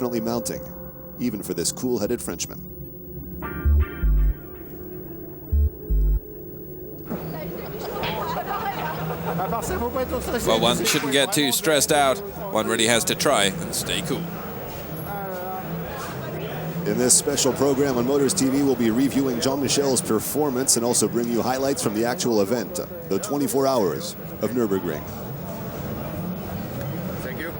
definitely mounting, even for this cool-headed Frenchman. Well, one shouldn't get too stressed out. One really has to try and stay cool. In this special program on Motors TV, we'll be reviewing Jean-Michel's performance and also bring you highlights from the actual event, the 24 hours of Nürburgring. Thank you.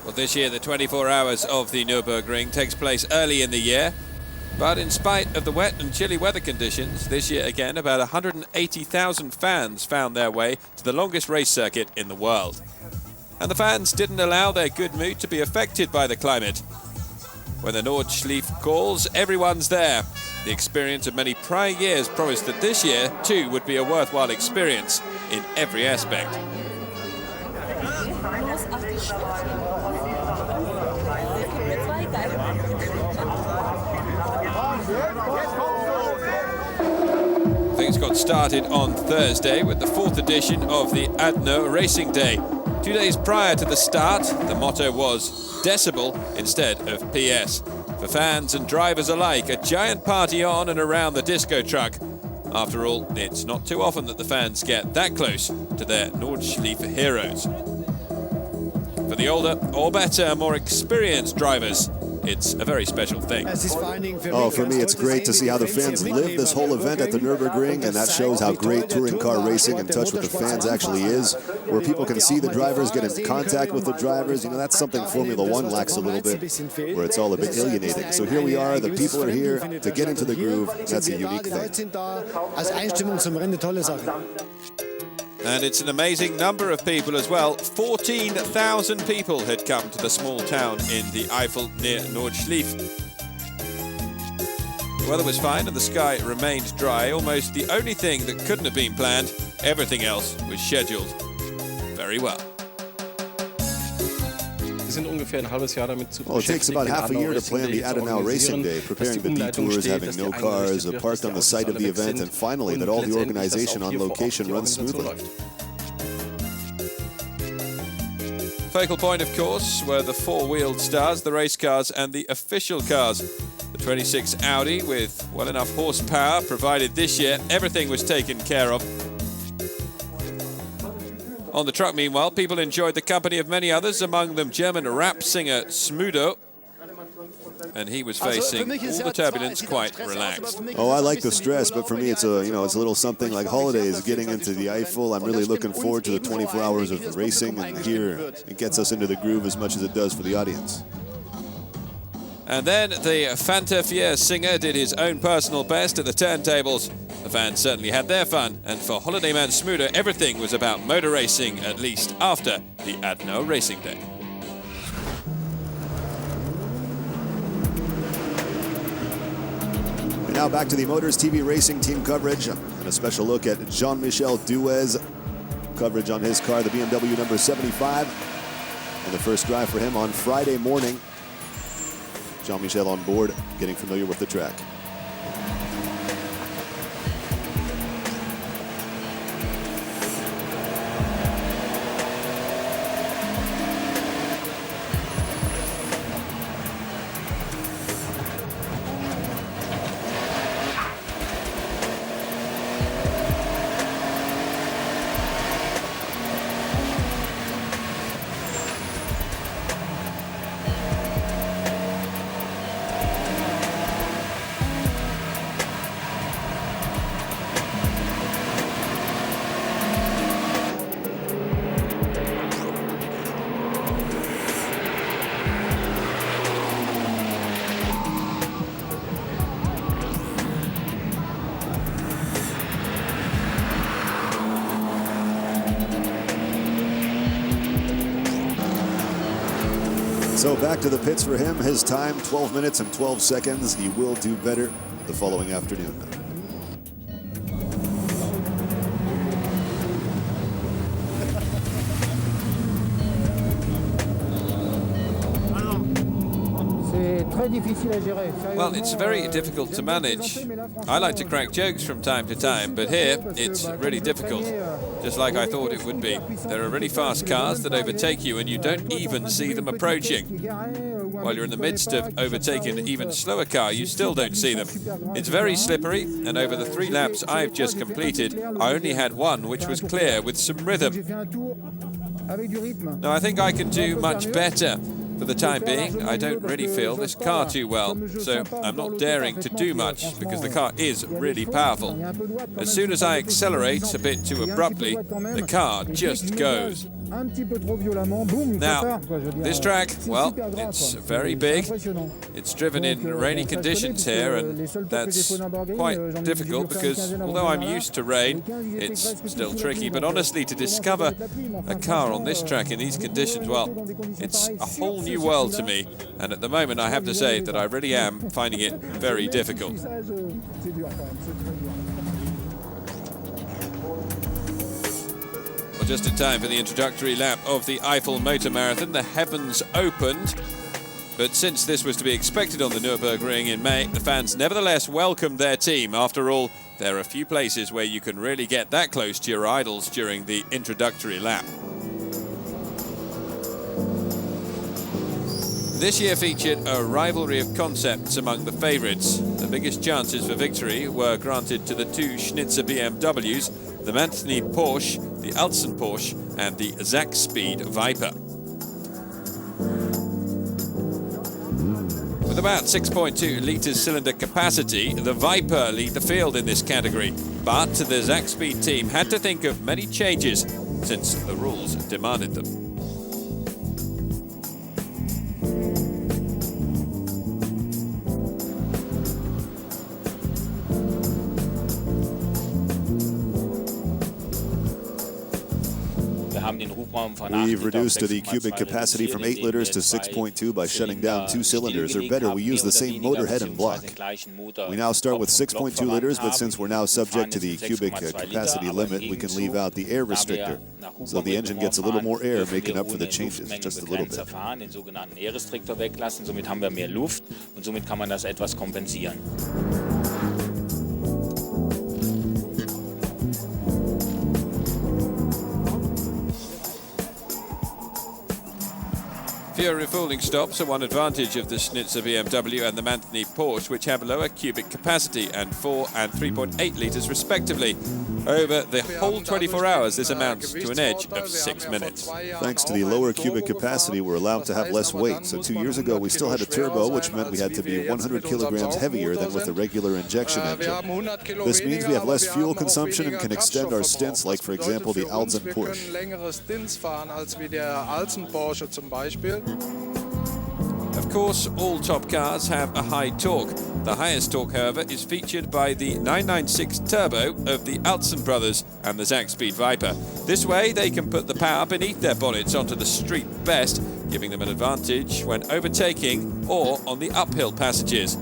Well, this year the 24 hours of the Nürburgring takes place early in the year, but in spite of the wet and chilly weather conditions, this year again about 180,000 fans found their way to the longest race circuit in the world. And the fans didn't allow their good mood to be affected by the climate. When the Nordschleife calls, everyone's there. The experience of many prior years promised that this year too would be a worthwhile experience in every aspect. Things got started on Thursday with the 4th edition of the Adno Racing Day. 2 days prior to the start, the motto was Decibel instead of PS. For fans and drivers alike, a giant party on and around the disco truck. After all, it's not too often that the fans get that close to their Nordschleife heroes. For the older or better, more experienced drivers, it's a very special thing. Oh, for me, it's great to see how the fans live this whole event at the Nürburgring, and that shows how great touring car racing in touch with the fans actually is, where people can see the drivers, get in contact with the drivers. You know, that's something Formula One lacks a little bit, where it's all a bit alienating. So here we are, the people are here to get into the groove. That's a unique thing. And it's an amazing number of people as well. 14,000 people had come to the small town in the Eifel near Nordschleife. The weather was fine and the sky remained dry. Almost the only thing that couldn't have been planned. Everything else was scheduled very well. Well, it takes about half a year to plan the Adenauer Racing Day, preparing the detours, having no cars, parked on the site of the event, and finally that all the organization on location runs smoothly. Focal point, of course, were the four-wheeled stars, the race cars, and the official cars. The 26 Audi with well enough horsepower provided this year. Everything was taken care of. On the truck, meanwhile, people enjoyed the company of many others, among them German rap singer Smudo. And he was facing all the turbulence quite relaxed. Oh, I like the stress, but for me it's a little something like holidays, getting into the Eifel. I'm really looking forward to the 24 hours of racing, and here it gets us into the groove as much as it does for the audience. And then the Fanta Fier singer did his own personal best at the turntables. The fans certainly had their fun, and for holidayman Smudo, everything was about motor racing, at least after the Adno Racing Day. And now back to the Motors TV Racing Team coverage, and a special look at Jean-Michel Duez. Coverage on his car, the BMW number 75, and the first drive for him on Friday morning. Jean-Michel on board, getting familiar with the track. So back to the pits for him. His time, 12 minutes and 12 seconds. He will do better the following afternoon. Well, it's very difficult to manage. I like to crack jokes from time to time, but here it's really difficult, just like I thought it would be. There are really fast cars that overtake you and you don't even see them approaching. While you're in the midst of overtaking an even slower car, you still don't see them. It's very slippery, and over the 3 laps I've just completed, I only had one which was clear with some rhythm. Now, I think I can do much better. For the time being, I don't really feel this car too well, so I'm not daring to do much because the car is really powerful. As soon as I accelerate a bit too abruptly, the car just goes. Now, this track, well, it's very big. It's driven in rainy conditions here, and that's quite difficult because although I'm used to rain, it's still tricky. But honestly, to discover a car on this track in these conditions, well, it's a whole new world to me. And at the moment, I have to say that I really am finding it very difficult. Well, just in time for the introductory lap of the Eiffel Motor Marathon, the heavens opened. But since this was to be expected on the Nürburgring in May, the fans nevertheless welcomed their team. After all, there are a few places where you can really get that close to your idols during the introductory lap. This year featured a rivalry of concepts among the favourites. The biggest chances for victory were granted to the 2 Schnitzer BMWs, the Mantny Porsche, the Altzen Porsche and the Zack Speed Viper. With about 6.2 litres cylinder capacity, the Viper lead the field in this category. But the Zack Speed team had to think of many changes since the rules demanded them. We've reduced the cubic capacity from 8 liters to 6.2 by shutting down 2 cylinders, or better, we use the same motor head and block. We now start with 6.2 liters, but since we're now subject to the cubic capacity limit, we can leave out the air restrictor. So the engine gets a little more air, making up for the changes, just a little bit. Somit haben wir mehr Luft und somit kann man das etwas kompensieren. Fewer refueling stops are one advantage of the Schnitzer BMW and the Mantny Porsche, which have lower cubic capacity and 4 and 3.8 litres respectively. Over the whole 24 hours, this amounts to an edge of 6 minutes. Thanks to the lower cubic capacity, we're allowed to have less weight. So 2 years ago, we still had a turbo, which meant we had to be 100 kilograms heavier than with the regular injection engine. This means we have less fuel consumption and can extend our stints, like, for example, the Altzen Porsche. Of course, all top cars have a high torque. The highest torque, however, is featured by the 996 Turbo of the Altzen brothers and the Zack Speed Viper. This way, they can put the power beneath their bonnets onto the street best, giving them an advantage when overtaking or on the uphill passages.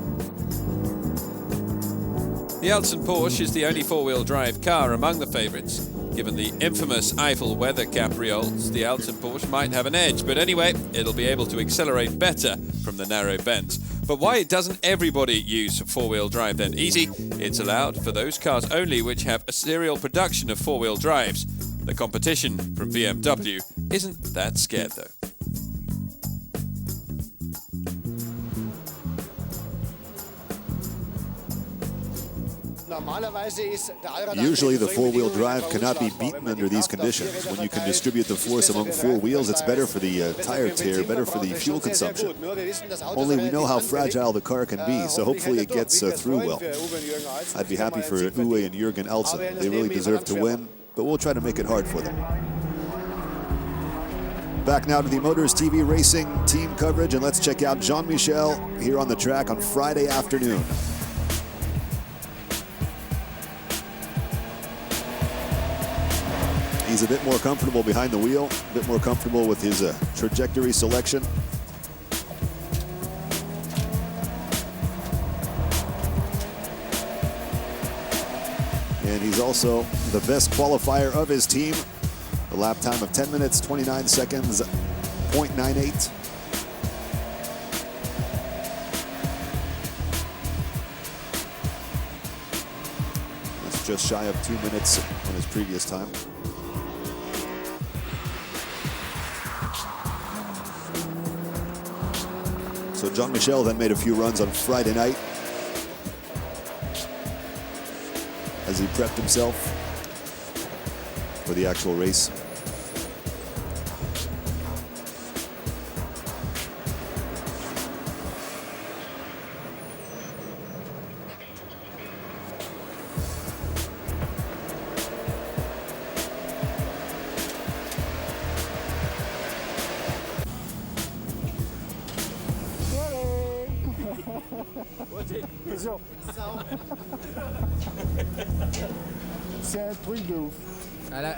The Altzen Porsche is the only 4-wheel drive car among the favourites. Given the infamous Eiffel weather caprioles, the Altzen Porsche might have an edge, but anyway, it'll be able to accelerate better from the narrow bends. But why doesn't everybody use 4-wheel drive then? Easy, it's allowed for those cars only which have a serial production of 4-wheel drives. The competition from BMW isn't that scared though. Usually the 4-wheel drive cannot be beaten under these conditions. When you can distribute the force among 4 wheels, it's better for the tire tear, better for the fuel consumption. Only we know how fragile the car can be, so hopefully it gets through well. I'd be happy for Uwe and Jürgen Altzen. They really deserve to win, but we'll try to make it hard for them. Back now to the Motors TV Racing team coverage, and let's check out Jean-Michel here on the track on Friday afternoon. He's a bit more comfortable behind the wheel, a bit more comfortable with his trajectory selection. and he's also the best qualifier of his team. A lap time of 10 minutes, 29 seconds, 0.98. That's just shy of 2 minutes on his previous time. So Jean-Michel then made a few runs on Friday night as he prepped himself for the actual race. C'est un truc de ouf.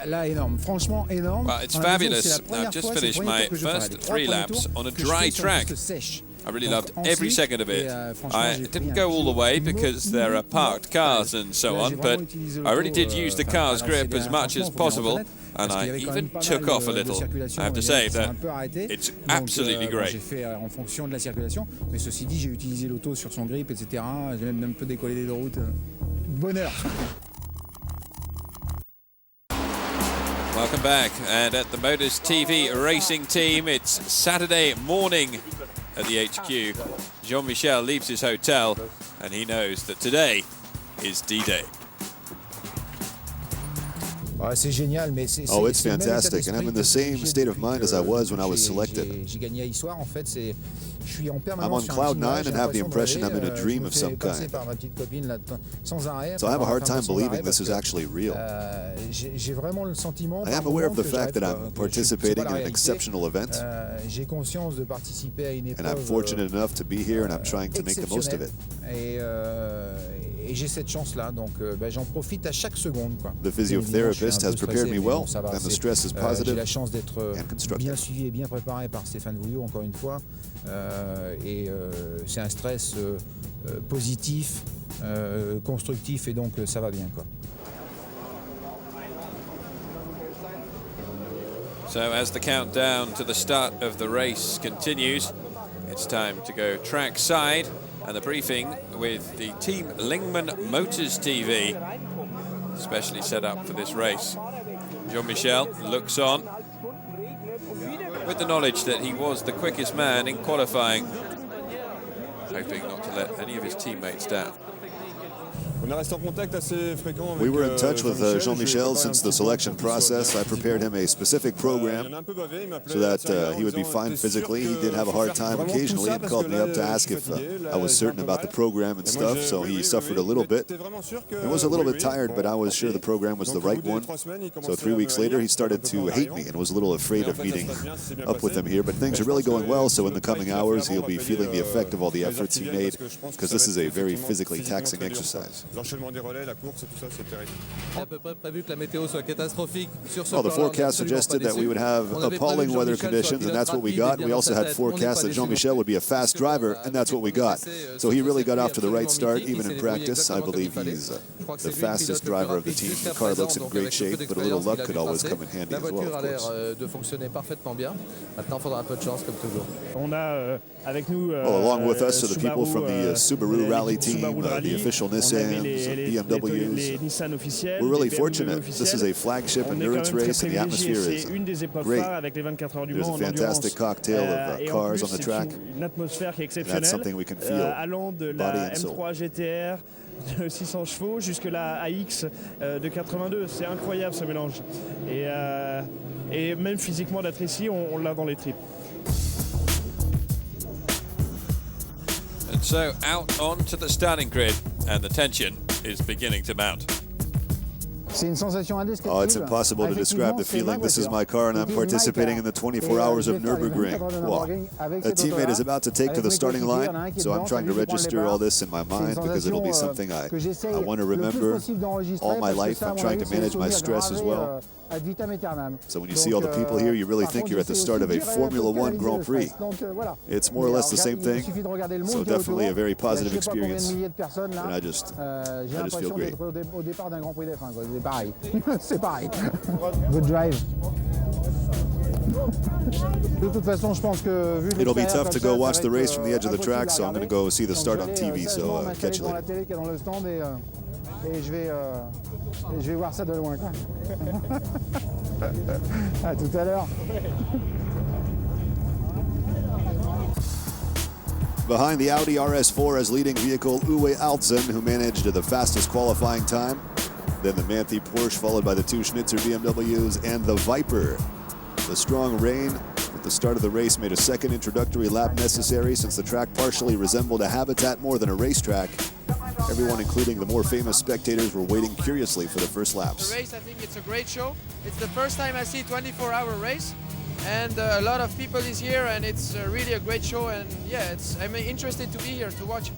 Là, énorme, franchement énorme. Well, it's fabulous. I've just finished my first 3 laps on a dry track. I really loved every second of it. I didn't go all the way because there are parked cars and so on, but I really did use the car's grip as much as possible, and I even took off a little. I have to say that it's absolutely great. J'ai fait en fonction de la circulation, mais ceci dit, j'ai utilisé l'auto sur son grip, etc. J'ai même un peu décollé des routes. Bonheur. Welcome back, and at the Motors TV racing team, it's Saturday morning at the HQ. Jean-Michel leaves his hotel, and he knows that today is D-Day. C'est génial, mais oh, it's fantastic, and I'm in the same state of mind as I was when I was selected. I'm on cloud 9 and have the impression I'm in a dream of some kind. So I have a hard time believing this is actually real. I am aware of the fact that I'm participating in an exceptional event, and I'm fortunate enough to be here, and I'm trying to make the most of it. Et j'ai cette chance-là, donc j'en profite à chaque seconde. The physiotherapist has prepared me well, and the stress is positive j'ai la chance d'être and constructive. bien suivi et bien préparé par Stéphane Vouillot, encore une fois. C'est un stress positif, constructif, et donc ça va bien, quoi. So as the countdown to the start of the race continues, it's time to go trackside, and the briefing with the Team Lingman Motors TV, specially set up for this race. Jean-Michel looks on with the knowledge that he was the quickest man in qualifying, hoping not to let any of his teammates down. We were in touch with Jean-Michel since the selection process. I prepared him a specific program so that he would be fine physically. He did have a hard time occasionally and called me up to ask if I was certain about the program and stuff, so he suffered a little bit. He was a little bit tired, but I was sure the program was the right one. So 3 weeks later, he started to hate me and was a little afraid of meeting up with him here. But things are really going well, so in the coming hours, he'll be feeling the effect of all the efforts he made, because this is a very physically taxing exercise. L'enchaînement des relais, la course, tout ça, c'est terrible. À peu près prévu que la météo soit catastrophique sur ce Well, the forecast suggested that we would have appalling weather conditions, and that's what we got. We also had forecasts that Jean-Michel would be a fast driver, and that's what we got. So he really got off to the right start, even in practice. I believe he's the fastest driver of the team. The car looks in great shape, but a little luck could always come in handy as well, of course. De fonctionner parfaitement bien. Maintenant, il faudra un peu de chance, comme toujours. On a avec nous. Along with us are the people from the Subaru Rally team, the official Nissans, BMWs. We're really fortunate. This is a flagship endurance race, and the atmosphere is great. There's a fantastic cocktail of cars on the track. That's something we can feel, body and soul. De 600 chevaux jusque la AX de 82, c'est incroyable ce mélange. Et même physiquement d'être ici, on l'a dans les tripes. And so out onto the starting grid, and the tension is beginning to mount. Oh, it's impossible to describe the feeling. This is my car, and I'm participating in the 24 hours of Nürburgring. Wow. A teammate is about to take to the starting line, so I'm trying to register all this in my mind because it'll be something I want to remember all my life. I'm trying to manage my stress as well. ad vitam aeternam. So when you see all the people here, you really think you're at the start of a Formula One Grand Prix. It's more or less the same thing, so definitely a very positive experience. And I just feel great. Au départ d'un Grand Prix d'F1, quoi. C'est pareil. C'est pareil. Good drive. De toute façon, je pense que vu It'll be tough to go watch the race from the edge of the track, so I'm going to go see the start on TV, so catch you later. la télé qui est dans le stand et je vais voir ça de loin, quoi. À tout à l'heure. Behind the Audi RS4 as leading vehicle, Uwe Altzen, who managed the fastest qualifying time. Then the Manthey Porsche, followed by the two Schnitzer BMWs and the Viper. The strong rain at the start of the race made a second introductory lap necessary since the track partially resembled a habitat more than a racetrack. Everyone, including the more famous spectators, were waiting curiously for the first laps. The race, I think it's a great show. It's the first time I see a 24-hour race, and a lot of people is here, and it's really a great show. And yeah, I'm interested to be here to watch.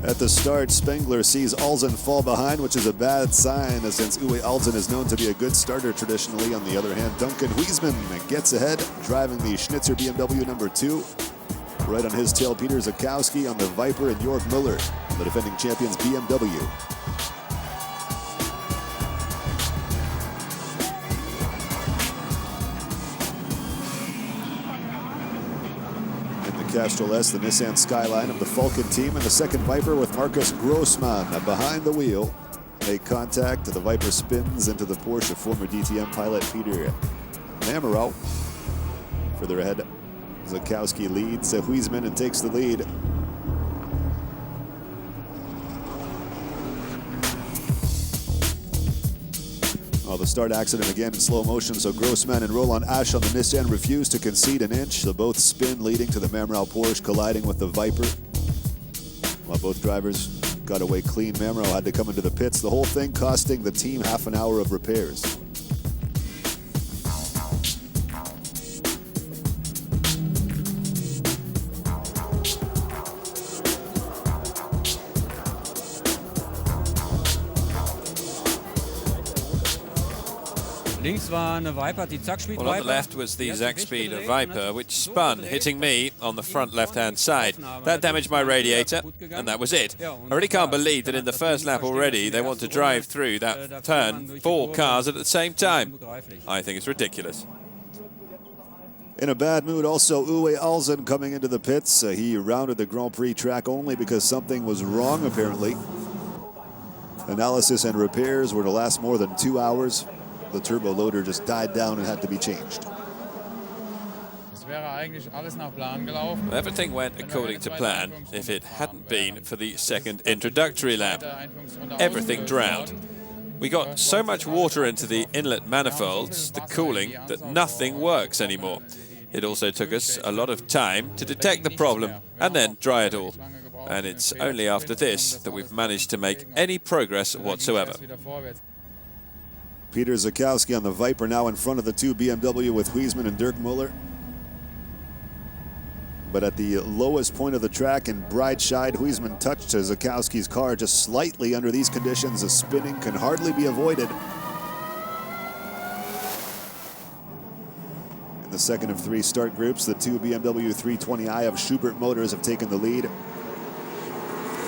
At the start, Spengler sees Alzen fall behind, which is a bad sign since Uwe Alzen is known to be a good starter traditionally. On the other hand, Duncan Huisman gets ahead, driving the Schnitzer BMW number 2. Right on his tail, Peter Zakowski on the Viper and York Miller, the defending champions BMW. Castrol S, the Nissan Skyline of the Falcon team, and the second Viper with Marcus Grossmann behind the wheel. Make contact, the Viper spins into the Porsche of former DTM pilot Peter Mamarau. Further ahead, Zakowski leads Huisman and takes the lead. Oh, the start accident again in slow motion, so Grossmann and Roland Asch on the Nissan refuse to concede an inch. So both spin, leading to the Mamarau Porsche colliding with the Viper. While both drivers got away clean, Mamarau had to come into the pits. The whole thing costing the team half an hour of repairs. Well, on the left was the Zack Speed Viper, which spun, hitting me on the front left-hand side. That damaged my radiator, and that was it. I really can't believe that in the first lap already they want to drive through that turn 4 cars at the same time. I think it's ridiculous. In a bad mood, also Uwe Alzen coming into the pits. He rounded the Grand Prix track only because something was wrong, apparently. Analysis and repairs were to last more than 2 hours. The turbo loader just died down and had to be changed. Everything went according to plan if it hadn't been for the second introductory lap. Everything drowned. We got so much water into the inlet manifolds, the cooling, that nothing works anymore. It also took us a lot of time to detect the problem and then dry it all. And it's only after this that we've managed to make any progress whatsoever. Peter Zakowski on the Viper now in front of the two BMW with Huisman and Dirk Muller. But at the lowest point of the track in Breitscheid, Huisman touched Zakowski's car just slightly. Under these conditions, a spinning can hardly be avoided. In the second of 3 start groups, the two BMW 320i of Schubert Motors have taken the lead.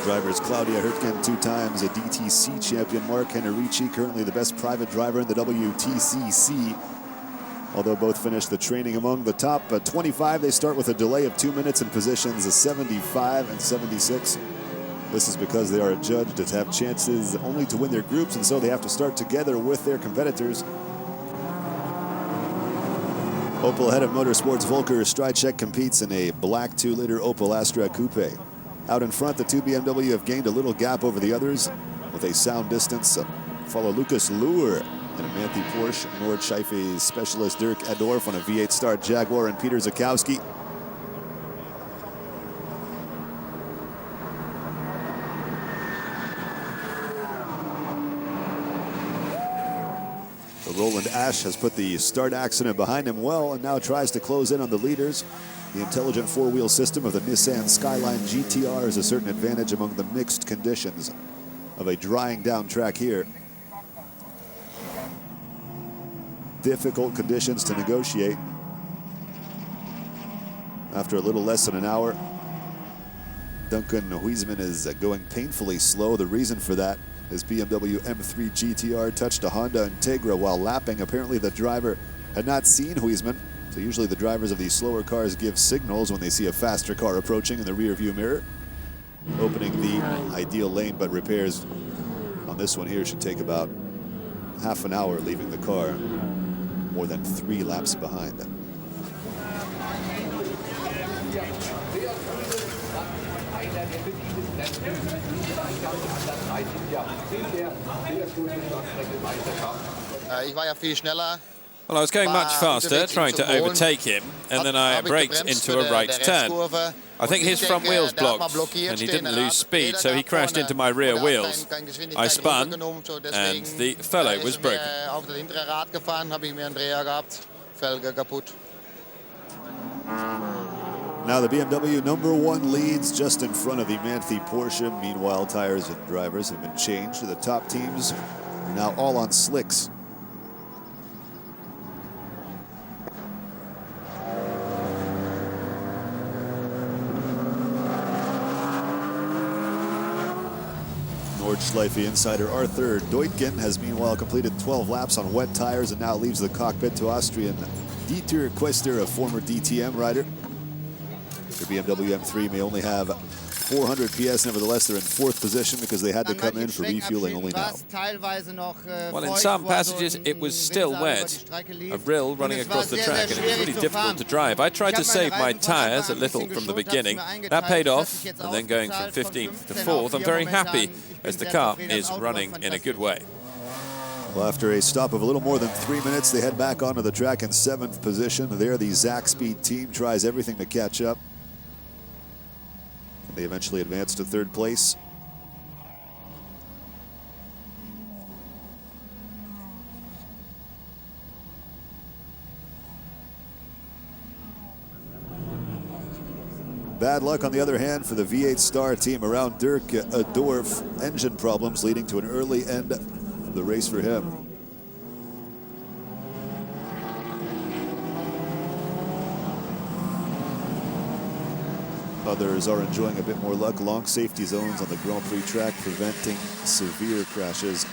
Drivers Claudia Hürtgen, 2 times a DTC champion, Mark Henrici, currently the best private driver in the WTCC. Although both finished the training among the top 25, they start with a delay of 2 minutes in positions 75 and 76. This is because they are adjudged to have chances only to win their groups, and so they have to start together with their competitors. Opel head of motorsports Volker Strycek competes in a black 2-liter Opel Astra Coupe. Out in front, the two BMW have gained a little gap over the others with a sound distance. Follow Lucas Luhr in a Manthey Porsche, Nordschleife's specialist Dirk Adorf on a V8 Star Jaguar, and Peter Zakowski. So Roland Asch has put the start accident behind him well and now tries to close in on the leaders. The intelligent 4-wheel system of the Nissan Skyline GTR is a certain advantage among the mixed conditions of a drying down track here. difficult conditions to negotiate. After a little less than an hour, Duncan Huisman is going painfully slow. The reason for that is BMW M3 GTR touched a Honda Integra while lapping. Apparently the driver had not seen Huisman, so usually the drivers of these slower cars give signals when they see a faster car approaching in the rear view mirror, opening the ideal lane, but repairs on this one here should take about half an hour, leaving the car more than 3 laps behind. Well, I was going much faster, trying to overtake him, and then I braked into a right turn. I think his front wheels blocked, and he didn't lose speed, so he crashed into my rear wheels. I spun, and the felloe was broken. Now the BMW #1 leads just in front of the Manthey Porsche. Meanwhile, tires and drivers have been changed. The top teams are now all on slicks. Nordschleife insider Arthur Deutgen has meanwhile completed 12 laps on wet tires and now leaves the cockpit to Austrian Dieter Quester, a former DTM rider. The BMW M3 may only have 400 PS, nevertheless they're in 4th position because they had to come in for refueling only now. Well, in some passages it was still wet, a rill running across the track, and it was really difficult to drive. I tried to save my tyres a little from the beginning. That paid off, and then going from 15th to 4th, I'm very happy as the car is running in a good way. Well, after a stop of a little more than 3 minutes, they head back onto the track in 7th position. There, the Zach Speed team tries everything to catch up. They eventually advance to 3rd place. Bad luck, on the other hand, for the V8 Star team around Dirk Dorf. Engine problems leading to an early end of the race for him. Others are enjoying a bit more luck. Long safety zones on the Grand Prix track preventing severe crashes.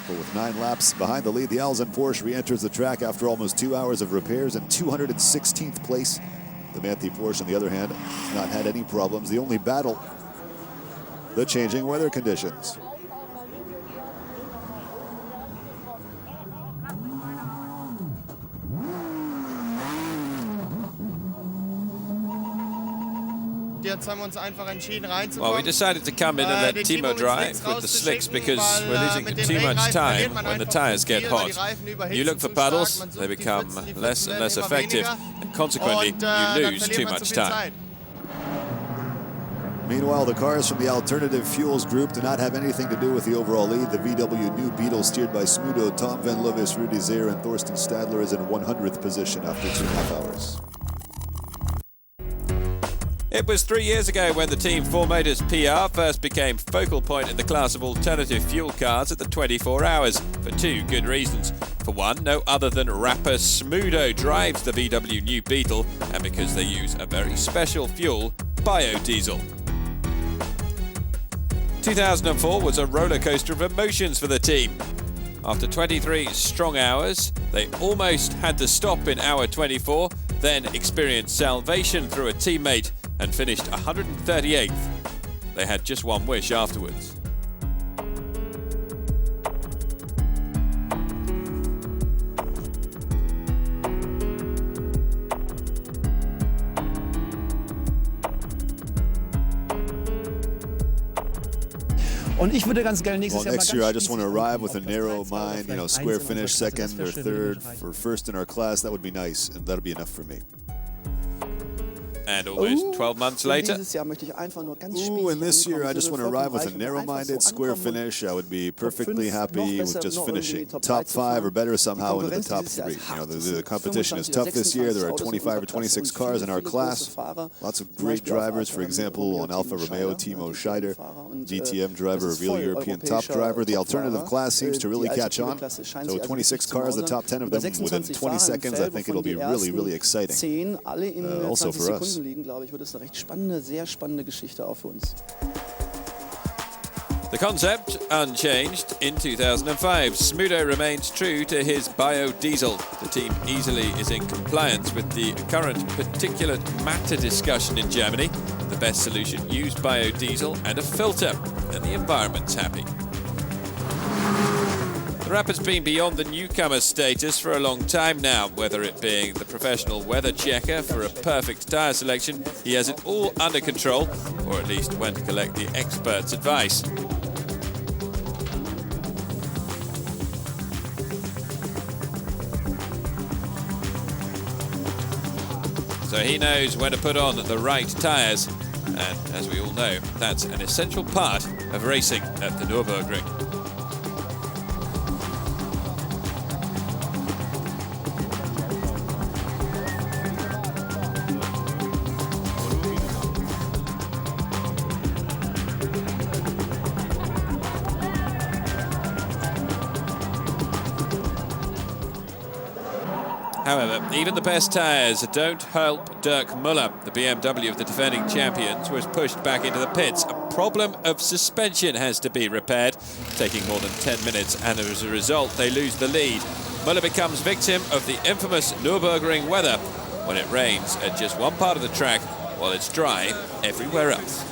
But with 9 laps behind the lead, the Alzen Porsche re-enters the track after almost 2 hours of repairs in 216th place. The Manthey Porsche, on the other hand, has not had any problems. The only battle, the changing weather conditions. Well, we decided to come in and let Timo drive with the slicks because we're losing too much time when the tires get hot. You look for puddles, they become less and less effective, and consequently, you lose too much time. Meanwhile, the cars from the alternative fuels group do not have anything to do with the overall lead. The VW New Beetle, steered by Smudo, Tom Van Lovis, Rudy Zehr, and Thorsten Stadler, is in 100th position after 2.5 hours. It was 3 years ago when the Team 4 Motors PR first became focal point in the class of alternative fuel cars at the 24 Hours, for 2 good reasons. For one, no other than rapper Smudo drives the VW New Beetle, and because they use a very special fuel, biodiesel. 2004 was a roller coaster of emotions for the team. After 23 strong hours, they almost had to stop in hour 24, then experienced salvation through a teammate and finished 138th. They had just one wish afterwards. Well, next year I just want to arrive with a narrow mind, you know, square finish, 2nd or 3rd, or 1st in our class. That would be nice, and that'll be enough for me. And almost 12 months later, Ooh, and this year I just want to arrive with a narrow-minded square finish. I would be perfectly happy with just finishing top 5 or better somehow into the top 3. You know, the competition is tough this year. There are 25 or 26 cars in our class. Lots of great drivers. For example, on Alfa Romeo, Timo Scheider, DTM driver, a real European top driver. The alternative class seems to really catch on. So with 26 cars, the top 10 of them within 20 seconds, I think it'll be really, really exciting. Also for us. the concept unchanged in 2005. Smudo remains true to his biodiesel. The team easily is in compliance with the current particulate matter discussion in Germany. The best solution used biodiesel and a filter, and the environment's happy. The rapper's been beyond the newcomer status for a long time now, whether it being the professional weather checker for a perfect tyre selection. He has it all under control, or at least went to collect the experts' advice. So he knows when to put on the right tyres, and as we all know, that's an essential part of racing at the Nürburgring. However, even the best tyres don't help Dirk Müller. The BMW of the defending champions was pushed back into the pits. A problem of suspension has to be repaired, taking more than 10 minutes, and as a result, they lose the lead. Müller becomes victim of the infamous Nürburgring weather, when it rains at just one part of the track, while it's dry everywhere else.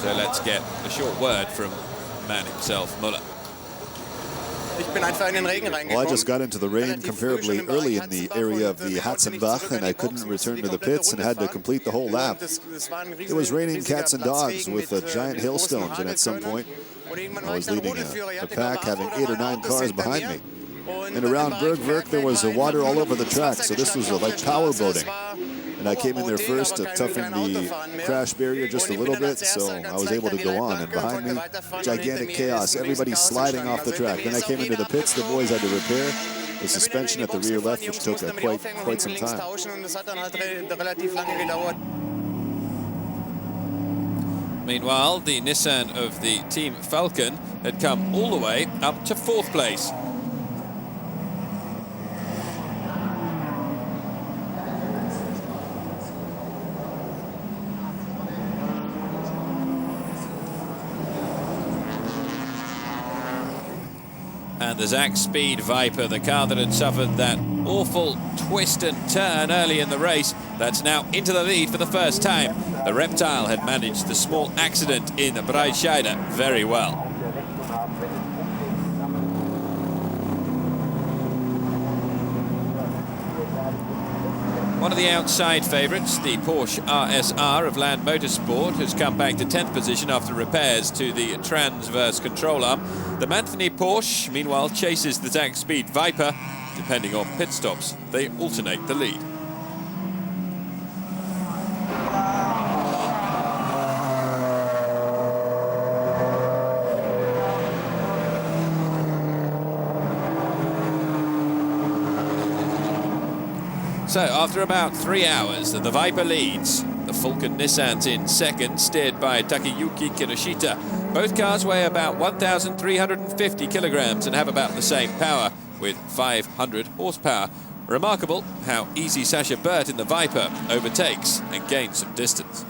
So let's get a short word from man himself, Müller. Well, I just got into the rain comparably early in the area of the Hatzenbach, and I couldn't return to the pits and had to complete the whole lap. It was raining cats and dogs with giant hailstones, and at some point I was leading a pack, having 8 or 9 cars behind me. And around Bergwerk there was water all over the track, so this was like power boating. And I came in there first to toughen the crash barrier just a little bit, so I was able to go on. And behind me, gigantic chaos, everybody sliding off the track. Then I came into the pits, the boys had to repair the suspension at the rear left, which took quite some time. Meanwhile, the Nissan of the Team Falcon had come all the way up to 4th place. And the Zach Speed Viper, the car that had suffered that awful twist and turn early in the race, that's now into the lead for the first time. The Reptile had managed the small accident in Breitscheide very well. One of the outside favourites, the Porsche RSR of Land Motorsport, has come back to 10th position after repairs to the transverse control arm. The Manthony Porsche, meanwhile, chases the Zach Speed Viper. Depending on pit stops, they alternate the lead. So, after about 3 hours, the Viper leads. The Falcon Nissan's in second, steered by Takeyuki Kinoshita. Both cars weigh about 1,350 kilograms and have about the same power, with 500 horsepower. Remarkable how easy Sasha Burt in the Viper overtakes and gains some distance.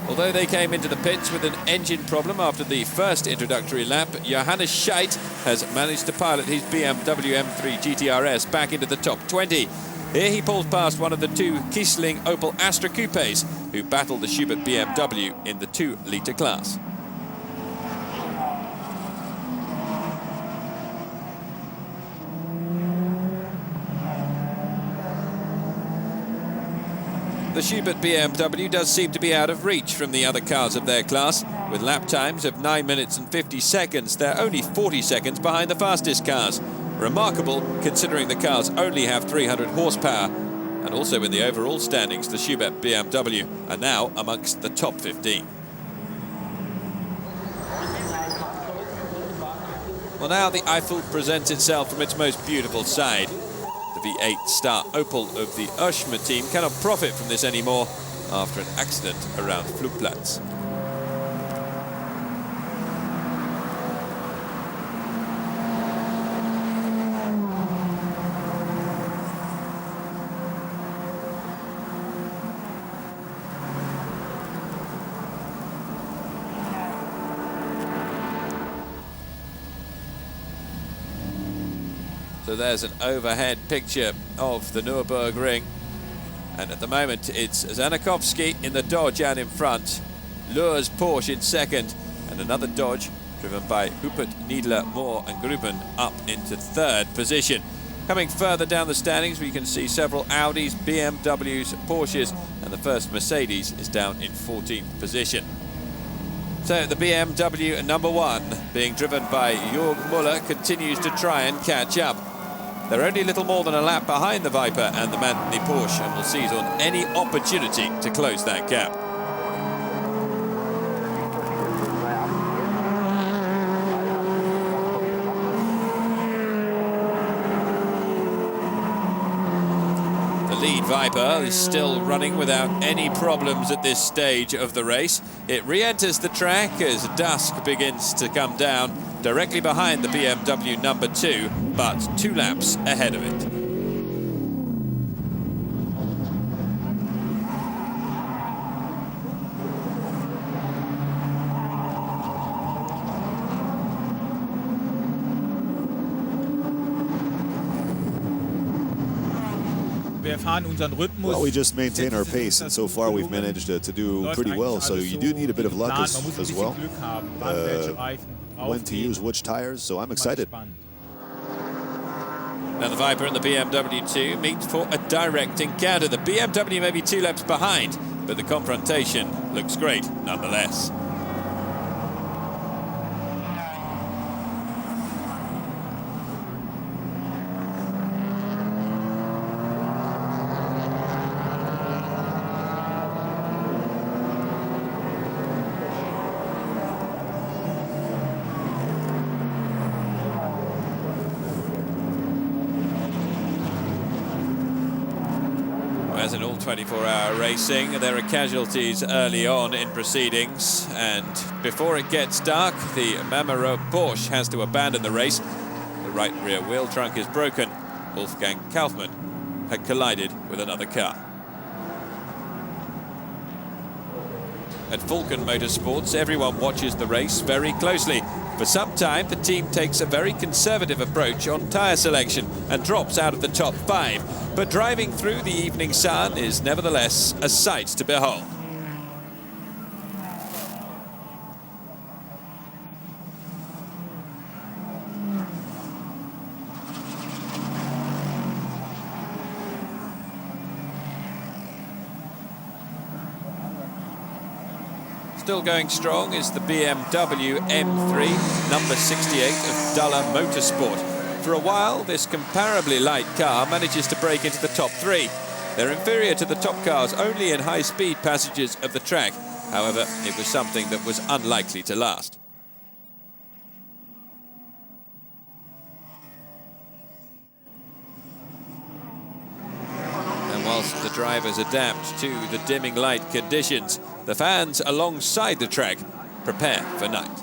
Although they came into the pits with an engine problem after the first introductory lap, Johannes Scheidt has managed to pilot his BMW M3 GTRS back into the top 20. Here he pulls past one of the 2 Kiesling Opel Astra Coupes, who battled the Schubert BMW in the 2-litre class. the Schubert BMW does seem to be out of reach from the other cars of their class. With lap times of 9 minutes and 50 seconds, they're only 40 seconds behind the fastest cars. Remarkable, considering the cars only have 300 horsepower. And also in the overall standings, the Schubert BMW are now amongst the top 15. Well, now the Eiffel presents itself from its most beautiful side. The V8 Star Opel of the Oeschmer team cannot profit from this anymore after an accident around Flugplatz. So there's an overhead picture of the Nürburgring. And at the moment, it's Zanakovsky in the Dodge out in front, Lures Porsche in second, and another Dodge driven by Huppert, Niedler, Moore and Gruben up into third position. Coming further down the standings, we can see several Audis, BMWs, Porsches, and the first Mercedes is down in 14th position. So the BMW number 1, being driven by Jörg Müller, continues to try and catch up. They're only a little more than a lap behind the Viper and the Manthey Porsche, and will seize on any opportunity to close that gap. The lead Viper is still running without any problems at this stage of the race. It re-enters the track as dusk begins to come down, directly behind the BMW number 2, but 2 laps ahead of it. Well, we just maintain our pace, and so far we've managed to do pretty well, so you do need a bit of luck as well. When to use which tires, so I'm excited. Now the Viper and the BMW 2 meet for a direct encounter. The BMW may be 2 laps behind, but the confrontation looks great nonetheless. As in all 24-hour racing, there are casualties early on in proceedings, and before it gets dark, the Mamero Porsche has to abandon the race. The right rear wheel trunk is broken. Wolfgang Kaufmann had collided with another car. At Vulcan Motorsports, everyone watches the race very closely. For some time, the team takes a very conservative approach on tyre selection and drops out of the top 5. But driving through the evening sun is nevertheless a sight to behold. Still going strong is the BMW M3, number 68 of Duller Motorsport. For a while, this comparably light car manages to break into the top 3. They're inferior to the top cars only in high-speed passages of the track. However, it was something that was unlikely to last. And whilst the drivers adapt to the dimming light conditions, the fans alongside the track prepare for night.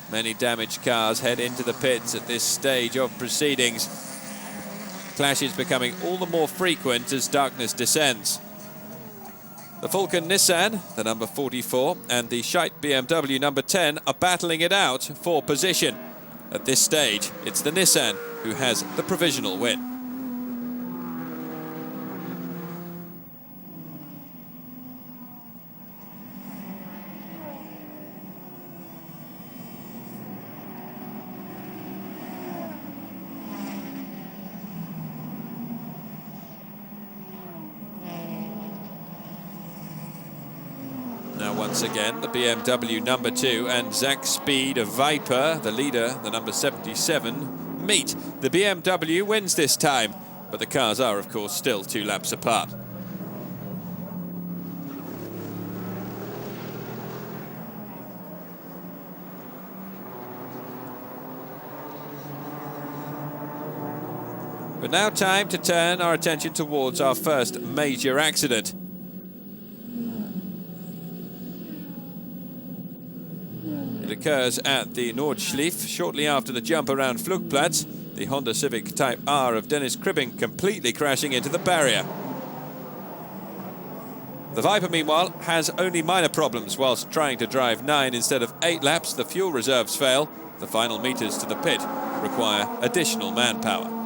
Many damaged cars head into the pits at this stage of proceedings. Clashes becoming all the more frequent as darkness descends. The Vulcan Nissan, the number 44, and the Scheidt BMW number 10 are battling it out for position. At this stage, it's the Nissan who has the provisional win. once again, the BMW number 2, and Zach Speed, a Viper, the leader, the number 77, meet. The BMW wins this time, but the cars are, of course, still 2 laps apart. But now time to turn our attention towards our first major accident. It occurs at the Nordschleife shortly after the jump around Flugplatz, the Honda Civic Type R of Dennis Kribbing completely crashing into the barrier. The Viper, meanwhile, has only minor problems whilst trying to drive 9 instead of 8 laps. The fuel reserves fail. The final meters to the pit require additional manpower.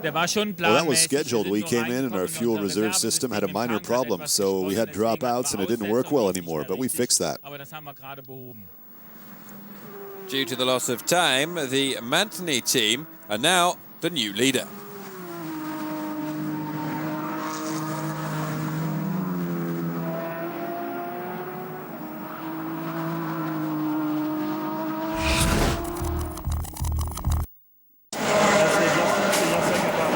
Well, that was scheduled. We came in and our fuel reserve system had a minor problem, so we had dropouts and it didn't work well anymore, but we fixed that. Due to the loss of time, the Mantini team are now the new leader.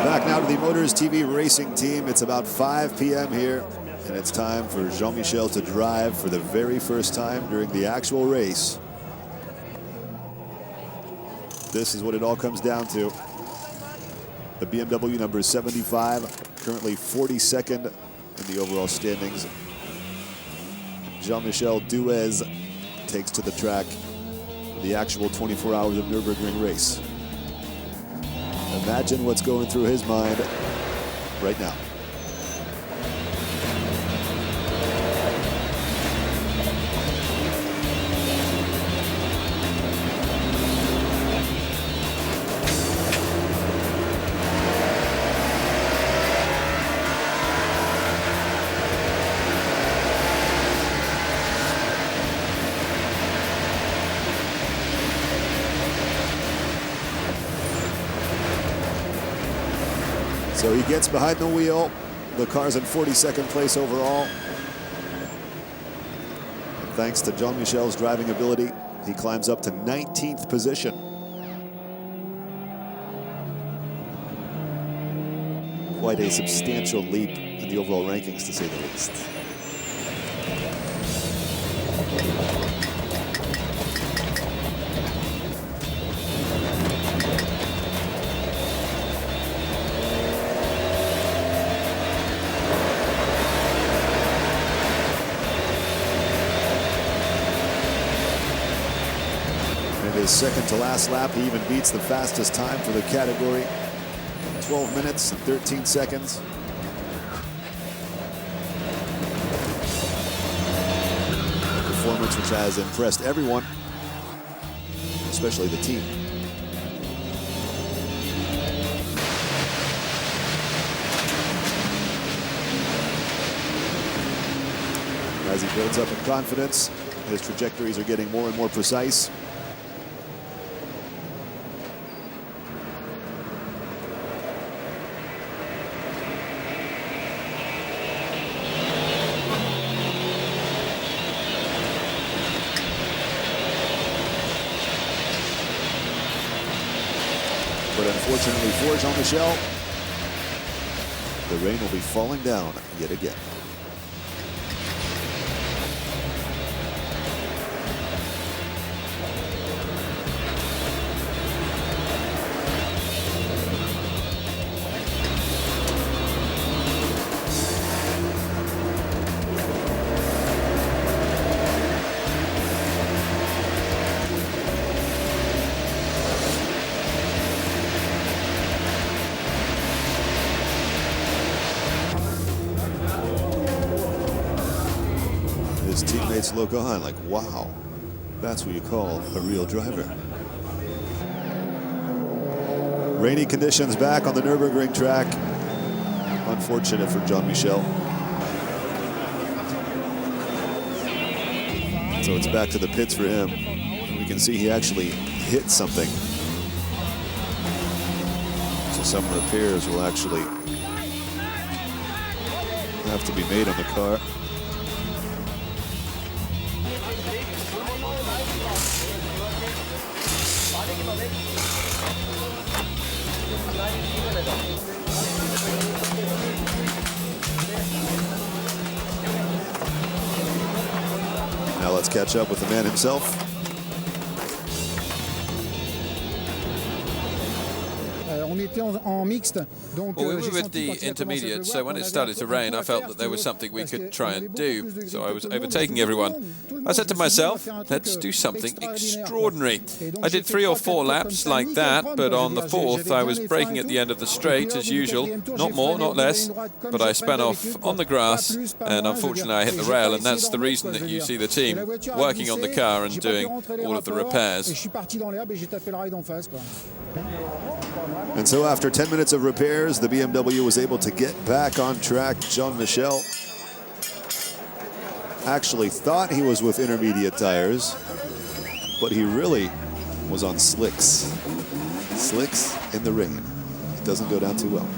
Back now to the Motors TV racing team. It's about 5 p.m. here, and it's time for Jean-Michel to drive for the very first time during the actual race. This is what it all comes down to. The BMW number 75, currently 42nd in the overall standings. Jean-Michel Duez takes to the track for the actual 24 hours of Nürburgring race. Imagine what's going through his mind right now. So he gets behind the wheel. The car's in 42nd place overall. And thanks to Jean-Michel's driving ability, he climbs up to 19th position. Quite a substantial leap in the overall rankings, to say the least. His second to last lap, he even beats the fastest time for the category. 12 minutes and 13 seconds. A performance which has impressed everyone, especially the team. As he builds up in confidence, his trajectories are getting more and more precise. But unfortunately for Jean-Michel, the rain will be falling down yet again. His teammates look on like, wow, that's what you call a real driver. Rainy conditions back on the Nürburgring track. Unfortunate for Jean-Michel. So it's back to the pits for him. And we can see he actually hit something. So some repairs will actually have to be made on the car. Now let's catch up with the man himself. On était en mixte, donc Well, we were with the intermediate, so when it started to rain, I felt that there was something we could try and do. So I was overtaking everyone. I said to myself, let's do something extraordinary. I did 3 or 4 laps like that, but on the 4th, I was braking at the end of the straight as usual. Not more, not less. But I spun off on the grass, and unfortunately I hit the rail, and that's the reason that you see the team working on the car and doing all of the repairs. And so after 10 minutes of repairs, the BMW was able to get back on track. Jean-Michel actually thought he was with intermediate tires, but he really was on slicks. Slicks in the rain. It doesn't go down too well.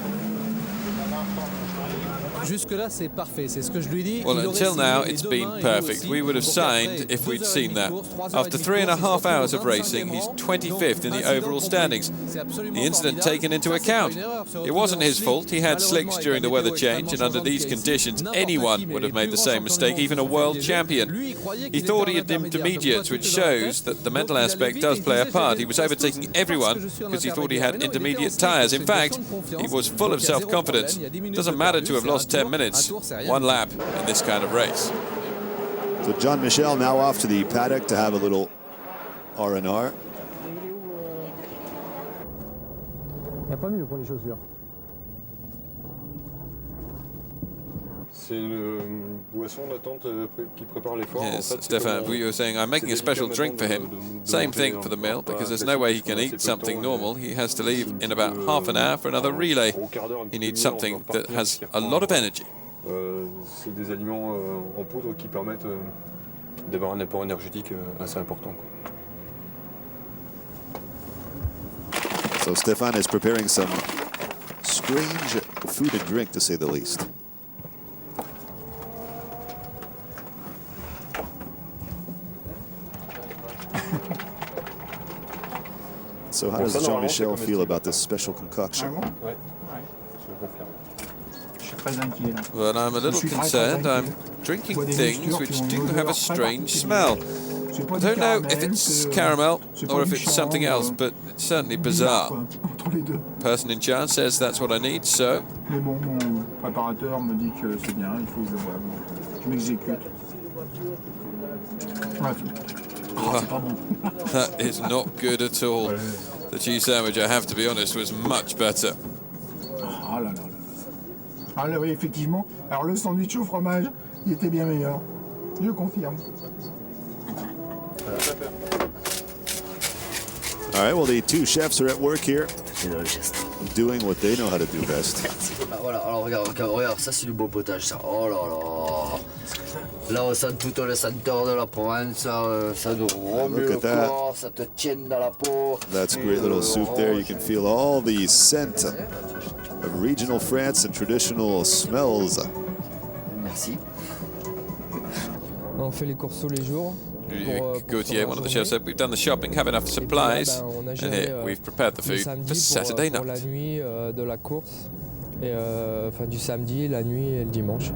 Jusque-là, c'est parfait. C'est ce que je lui dis. Well, until now, it's been perfect. We would have signed if we'd seen that. After 3.5 hours of racing, he's 25th in the overall standings. The incident taken into account. It wasn't his fault. He had slicks during the weather change, and under these conditions, anyone would have made the same mistake, even a world champion. He thought he had intermediates, which shows that the mental aspect does play a part. He was overtaking everyone because he thought he had intermediate tyres. In fact, he was full of self-confidence. Doesn't matter to have lost 10 minutes, 1 lap in this kind of race. So Jean-Michel now off to the paddock to have a little R&R. Il n'y a pas mieux pour les chaussures. C'est une boisson d'attente qui prépare l'effort. Yes, Stefan, you were saying I'm making a special drink for him. Same thing for the meal, because there's no way he can eat something normal. He has to leave in about half an hour for another relay. He needs something that has a lot of energy. C'est des aliments en poudre qui permettent d'avoir un apport énergétique assez important. So Stefan is preparing some strange food and drink, to say the least. So how does Jean-Michel feel about this special concoction? Well, I'm a little concerned. I'm drinking things which do have a strange smell. I don't know if it's caramel or if it's something else, but it's certainly bizarre. The person in charge says that's what I need, so... Mais bon, mon préparateur me dit que c'est bien, il faut que je boive. Je m'exécute. That is not good at all. The cheese sandwich, I have to be honest, was much better. Ah là là là. Ah là oui, effectivement. Alors le sandwich au fromage, il était bien meilleur. Je confirme. All right, well, the 2 chefs are at work here, doing what they know how to do best. Voilà, alors regarde, ça c'est du beau potage, ça. Oh là là. Là, on sent toute la senteur de la Provence, ça nous remet le corps, ça te tienne dans la peau. That's a great little soup there. You can feel all the scent of regional France and traditional smells. Merci. On fait les courses tous les jours. Gauthier, one of the chefs, said we've done the shopping, have enough supplies, and here we've prepared the food for Saturday night. La nuit de la course, et enfin du samedi, la nuit et le dimanche.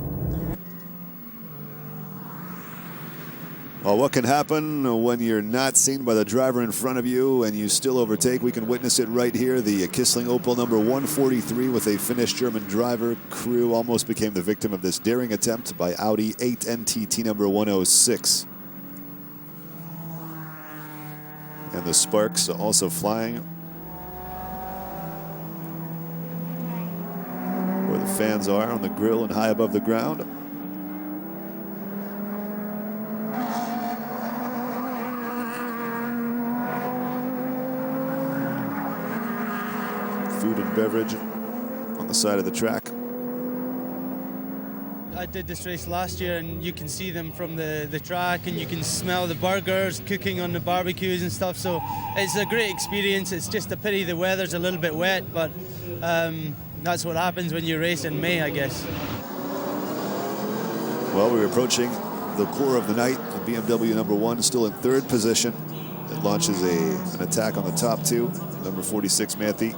Well, what can happen when you're not seen by the driver in front of you and you still overtake? We can witness it right here. The Kissling Opel number 143 with a Finnish German driver crew almost became the victim of this daring attempt by Audi 8 NTT number 106. And the sparks also flying where the fans are on the grill and high above the ground. Food and beverage on the side of the track. I did this race last year, and you can see them from the track, and you can smell the burgers cooking on the barbecues and stuff, so it's a great experience. It's just a pity the weather's a little bit wet, but that's what happens when you race in May, I guess. Well, we're approaching the core of the night. The BMW number 1 still in 3rd position. It launches an attack on the top 2, number 46 Manthey.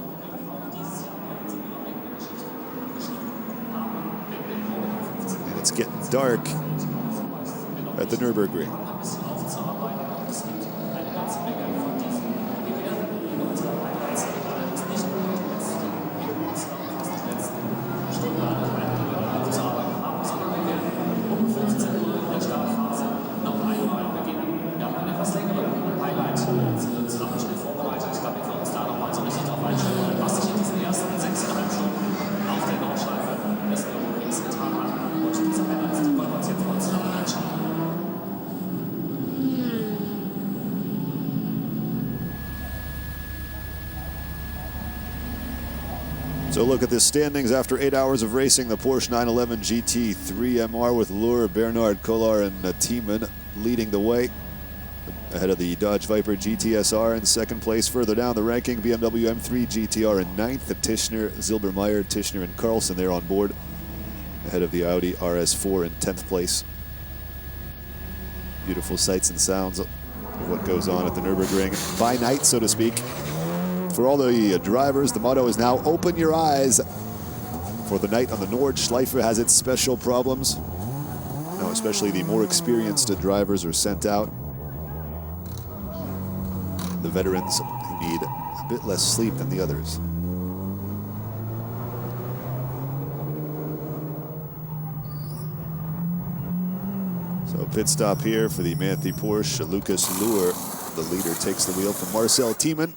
And it's getting dark at the Nürburgring. So look at the standings after 8 hours of racing. The Porsche 911 GT3 MR with Lure, Bernard, Kolar, and Thiemann leading the way. Ahead of the Dodge Viper GTSR in 2nd place. Further down the ranking, BMW M3 GTR in 9th. The Tischner, Zilbermeyer, Tischner, and Carlson there on board. Ahead of the Audi RS4 in 10th place. Beautiful sights and sounds of what goes on at the Nürburgring by night, so to speak. For all the drivers, the motto is now open your eyes. For the night on the Nordschleife has its special problems. Now, especially the more experienced drivers are sent out. The veterans who need a bit less sleep than the others. So pit stop here for the Manthey Porsche. Lucas Lure, the leader, takes the wheel from Marcel Thiemann,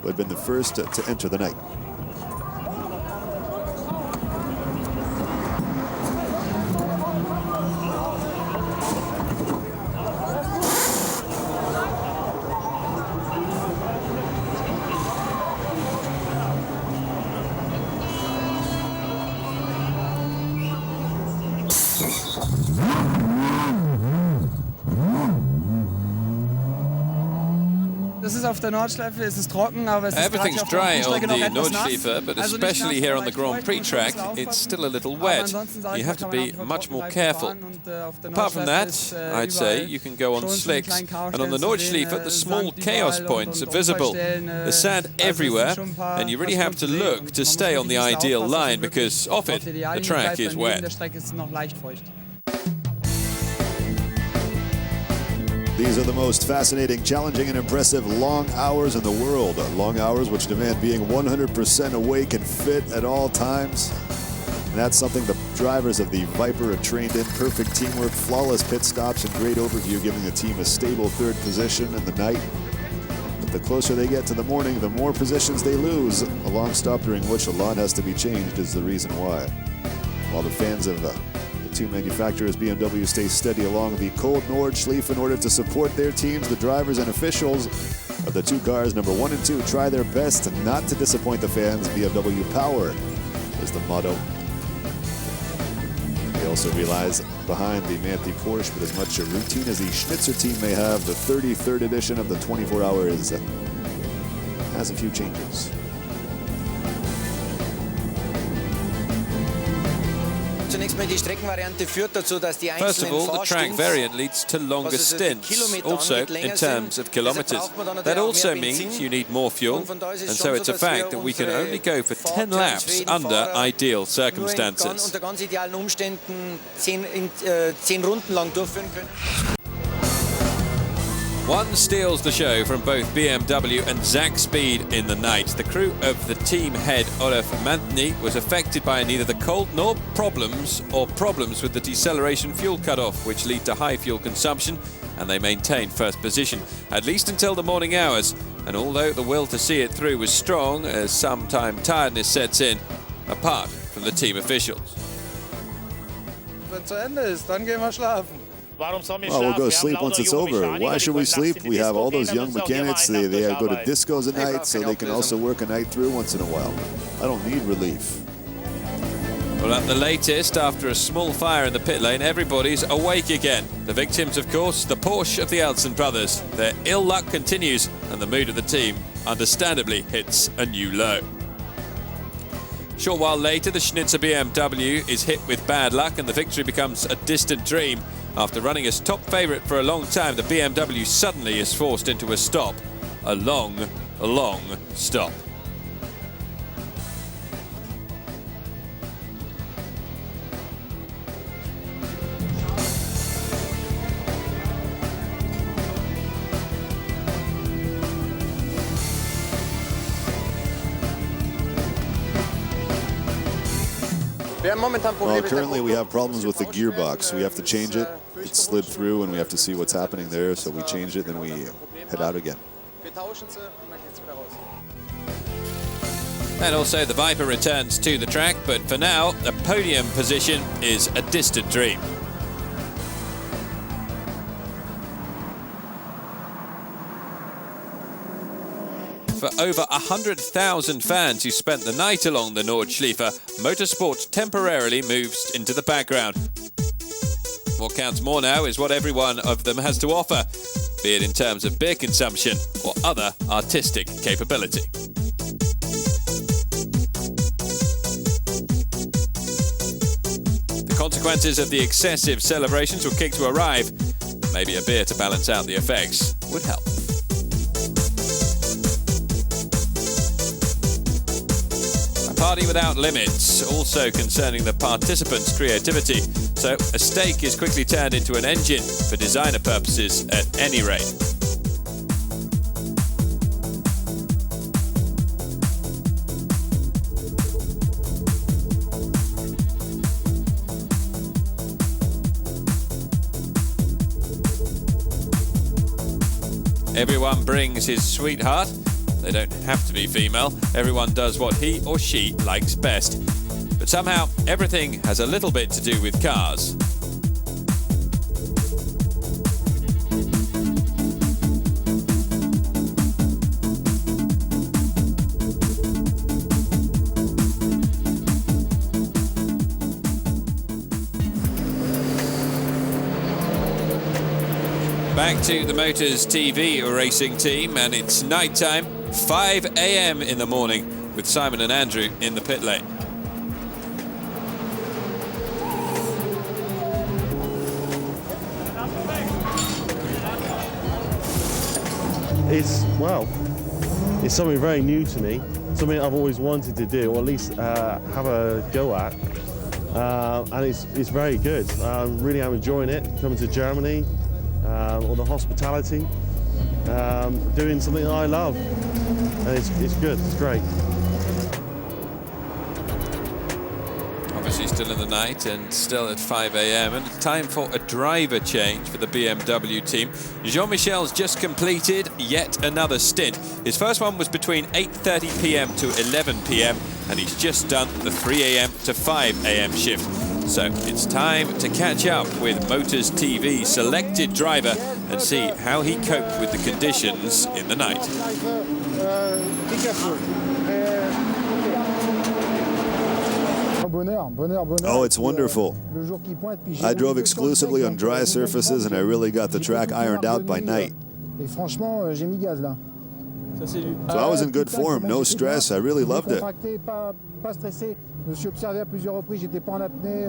who had been the first to enter the night. Everything's dry on the Nordschleife, but especially here on the Grand Prix track, it's still a little wet. You have to be much more careful. Apart from that, I'd say you can go on slicks, and on the Nordschleife, the small chaos points are visible. There's sand everywhere, and you really have to look to stay on the ideal line, because off it, the track is wet. These are the most fascinating, challenging, and impressive long hours in the world. Long hours which demand being 100% awake and fit at all times. And that's something the drivers of the Viper are trained in. Perfect teamwork, flawless pit stops, and great overview, giving the team a stable 3rd position in the night. But the closer they get to the morning, the more positions they lose. A long stop during which a lot has to be changed is the reason why. While the fans of the two manufacturers, BMW, stay steady along the cold Nordschleife in order to support their teams. The drivers and officials of the 2 cars, number 1 and 2, try their best not to disappoint the fans. BMW power is the motto. They also realize behind the Manthey Porsche, but as much a routine as the Schnitzer team may have, the 33rd edition of the 24 Hours has a few changes. First of all, the track variant leads to longer stints, also in terms of kilometers. That also means you need more fuel, and so it's a fact that we can only go for 10 laps under ideal circumstances. One steals the show from both BMW and Zach Speed in the night. The crew of the team head Olaf Mantny was affected by neither the cold nor problems with the deceleration fuel cutoff, which lead to high fuel consumption, and they maintained 1st position, at least until the morning hours. And although the will to see it through was strong, as sometime tiredness sets in, apart from the team officials. Well, we'll go sleep once it's over. Why should we sleep? We have all those young mechanics. They go to discos at night, so they can also work a night through once in a while. I don't need relief. Well, at the latest, after a small fire in the pit lane, everybody's awake again. The victims, of course, the Porsche of the Elson brothers. Their ill luck continues, and the mood of the team, understandably, hits a new low. Short while later, the Schnitzer BMW is hit with bad luck and the victory becomes a distant dream. After running as top favourite for a long time, the BMW suddenly is forced into a stop. A long stop. Well, currently we have problems with the gearbox. We have to change it. It slid through and we have to see what's happening there, so we change it, then we head out again. And also the Viper returns to the track, but for now, a podium position is a distant dream. For over 100,000 fans who spent the night along the Nordschleife, motorsport temporarily moves into the background. What counts more now is what every one of them has to offer, be it in terms of beer consumption or other artistic capability. The consequences of the excessive celebrations will kick to arrive. Maybe a beer to balance out the effects would help. Party without limits, also concerning the participants' creativity. So a steak is quickly turned into an engine for designer purposes at any rate. Everyone brings his sweetheart. They don't have to be female. Everyone does what he or she likes best. But somehow, everything has a little bit to do with cars. Back to the Motors TV racing team, and it's night time. 5 a.m. in the morning with Simon and Andrew in the pit lane. It's something very new to me, something I've always wanted to do, or at least have a go at, and it's very good. I really am enjoying it, coming to Germany, all the hospitality. Doing something I love, and it's good, it's great. Obviously still in the night and still at 5 a.m. and it's time for a driver change for the BMW team. Jean-Michel's just completed yet another stint. His first one was between 8:30 p.m. to 11 p.m. and he's just done the 3 a.m. to 5 a.m. shift. So it's time to catch up with Motors TV selected driver and see how he coped with the conditions in the night. Oh, it's wonderful. I drove exclusively on dry surfaces and I really got the track ironed out by night. So I was in good form, no stress, I really loved it.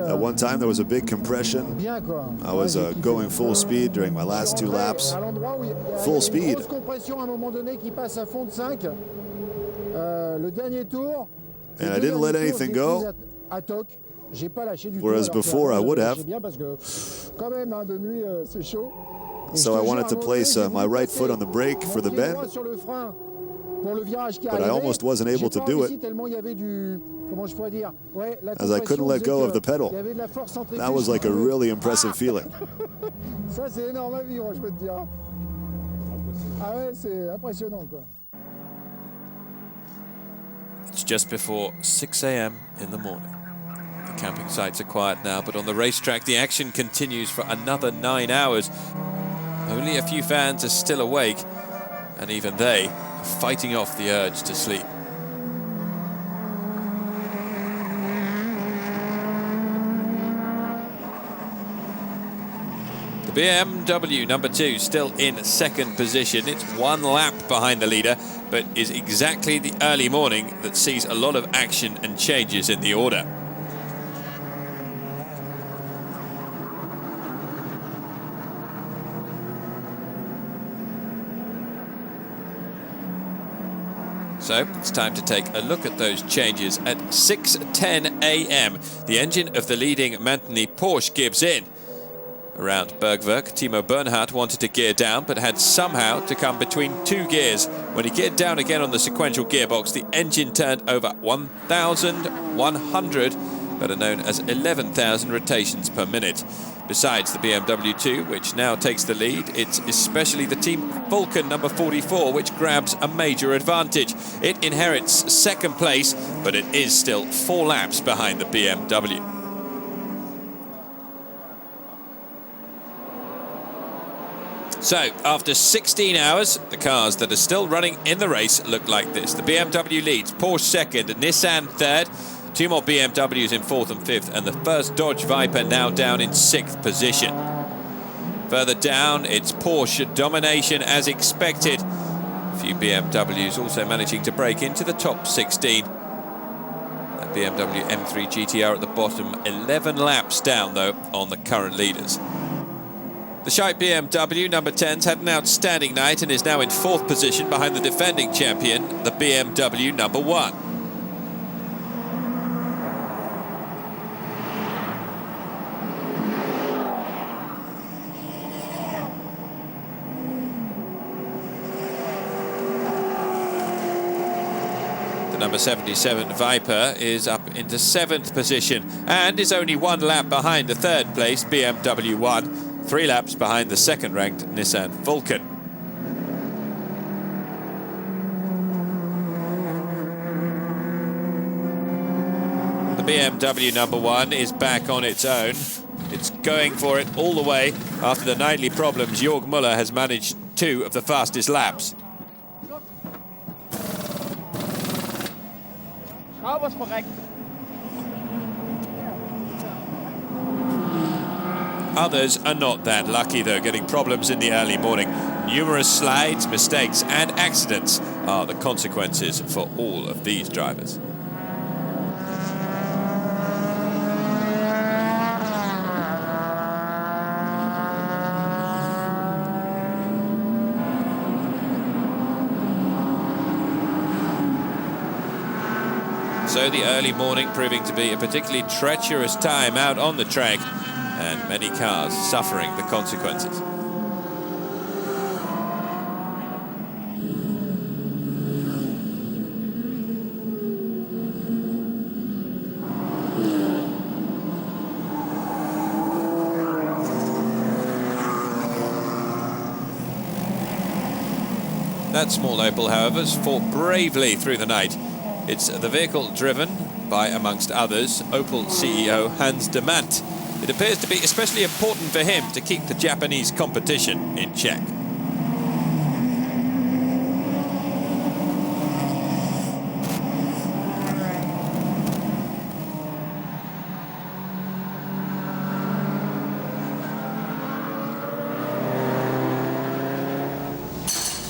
At one time there was a big compression. I was going full speed during my last 2 laps. Full speed. And I didn't let anything go. Whereas before I would have. So I wanted to place my right foot on the brake for the bend, but I almost wasn't able to do it, as I couldn't let go of the pedal. That was like a really impressive feeling. It's just before 6 a.m. in the morning. The camping sites are quiet now, but on the racetrack the action continues for another 9 hours. Only a few fans are still awake, and even they are fighting off the urge to sleep. The BMW number 2 still in second position. It's 1 lap behind the leader, but is exactly the early morning that sees a lot of action and changes in the order. So it's time to take a look at those changes. At 6:10 a.m. the engine of the leading Manteny Porsche gives in. Around Bergwerk, Timo Bernhard wanted to gear down but had somehow to come between two gears. When he geared down again on the sequential gearbox, the engine turned over 1,100, better known as 11,000 rotations per minute. Besides the BMW 2, which now takes the lead, it's especially the Team Vulcan number 44 which grabs a major advantage. It inherits second place, but it is still 4 laps behind the BMW. So, after 16 hours, the cars that are still running in the race look like this. The BMW leads, Porsche second, Nissan third. 2 more BMWs in 4th and 5th, and the first Dodge Viper now down in 6th position. Further down, it's Porsche domination as expected. A few BMWs also managing to break into the top 16. That BMW M3 GTR at the bottom, 11 laps down though on the current leaders. The Scheidt BMW number 10's had an outstanding night and is now in 4th position behind the defending champion, the BMW number 1. Number 77 Viper is up into 7th position and is only 1 lap behind the 3rd place BMW 1, 3 laps behind the 2nd ranked Nissan Vulcan. The BMW number 1 is back on its own. It's going for it all the way. After the nightly problems, Jörg Müller has managed 2 of the fastest laps. Others are not that lucky though, getting problems in the early morning. Numerous slides, mistakes and accidents are the consequences for all of these drivers. So the early morning proving to be a particularly treacherous time out on the track, and many cars suffering the consequences. That small Opel, however, has fought bravely through the night. It's the vehicle driven by, amongst others, Opel CEO Hans de Mant. It appears to be especially important for him to keep the Japanese competition in check.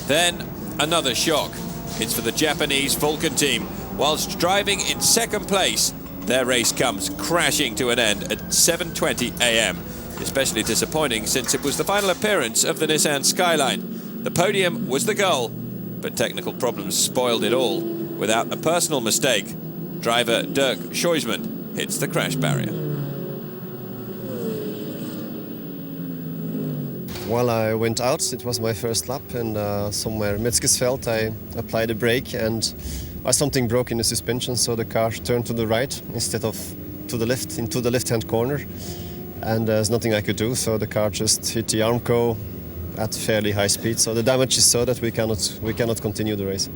Then another shock. It's for the Japanese Vulcan team. Whilst driving in second place, their race comes crashing to an end at 7:20 a.m. Especially disappointing since it was the final appearance of the Nissan Skyline. The podium was the goal, but technical problems spoiled it all. Without a personal mistake, driver Dirk Scheusman hits the crash barrier. Well, I went out, it was my first lap, and somewhere Metzgesfeld I applied a brake and something broke in the suspension, so the car turned to the right instead of to the left, into the left-hand corner, and there's nothing I could do, so the car just hit the Armco at fairly high speed, so the damage is so that we cannot continue the race.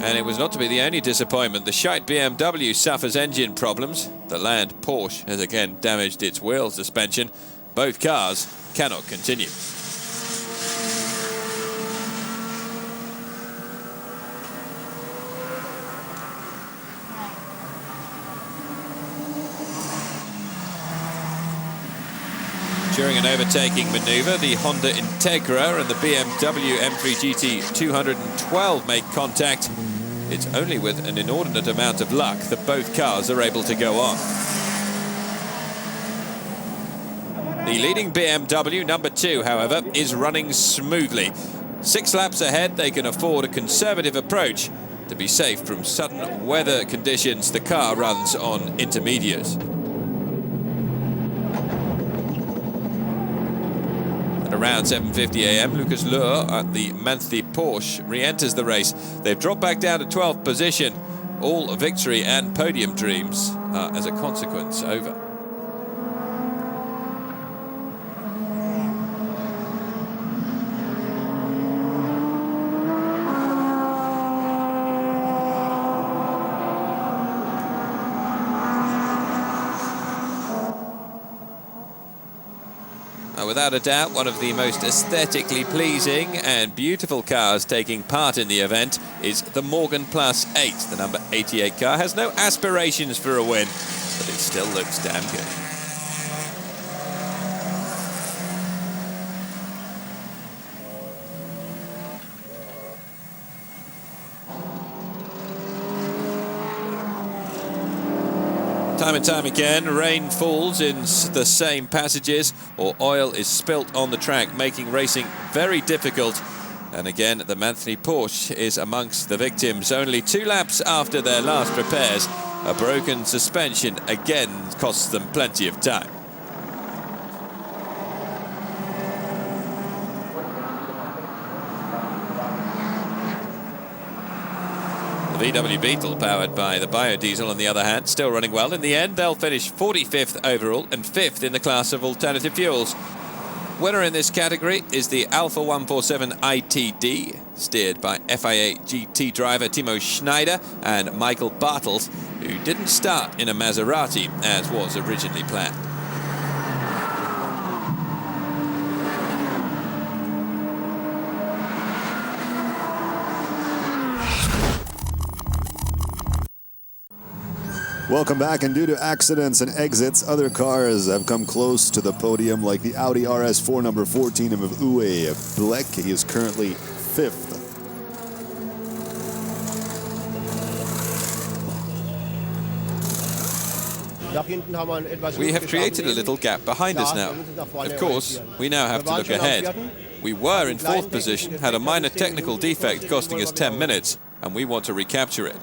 And it was not to be the only disappointment. The Scheidt BMW suffers engine problems. The Land Porsche has again damaged its wheel suspension. Both cars cannot continue. During an overtaking manoeuvre, the Honda Integra and the BMW M3 GT 212 make contact. It's only with an inordinate amount of luck that both cars are able to go on. The leading BMW, number 2, however, is running smoothly. 6 laps ahead, they can afford a conservative approach. To be safe from sudden weather conditions, the car runs on intermediate. At around 7:50 a.m, Lucas Luhr at the Manthey Porsche re-enters the race. They've dropped back down to 12th position. All victory and podium dreams are, as a consequence, over. Without a doubt, one of the most aesthetically pleasing and beautiful cars taking part in the event is the Morgan Plus 8. The number 88 car has no aspirations for a win, but it still looks damn good. Time and time again, rain falls in the same passages or oil is spilt on the track, making racing very difficult. And again, the Manthey Porsche is amongst the victims. Only 2 laps after their last repairs, a broken suspension again costs them plenty of time. The VW Beetle, powered by the biodiesel, on the other hand, still running well. In the end, they'll finish 45th overall and 5th in the class of alternative fuels. Winner in this category is the Alpha 147 ITD, steered by FIA GT driver Timo Schneider and Michael Bartels, who didn't start in a Maserati as was originally planned. Welcome back, and due to accidents and exits, other cars have come close to the podium, like the Audi RS4 number 14 of Uwe Bleck. He is currently 5th. We have created a little gap behind us now. Of course, we now have to look ahead. We were in 4th position, had a minor technical defect costing us 10 minutes, and we want to recapture it.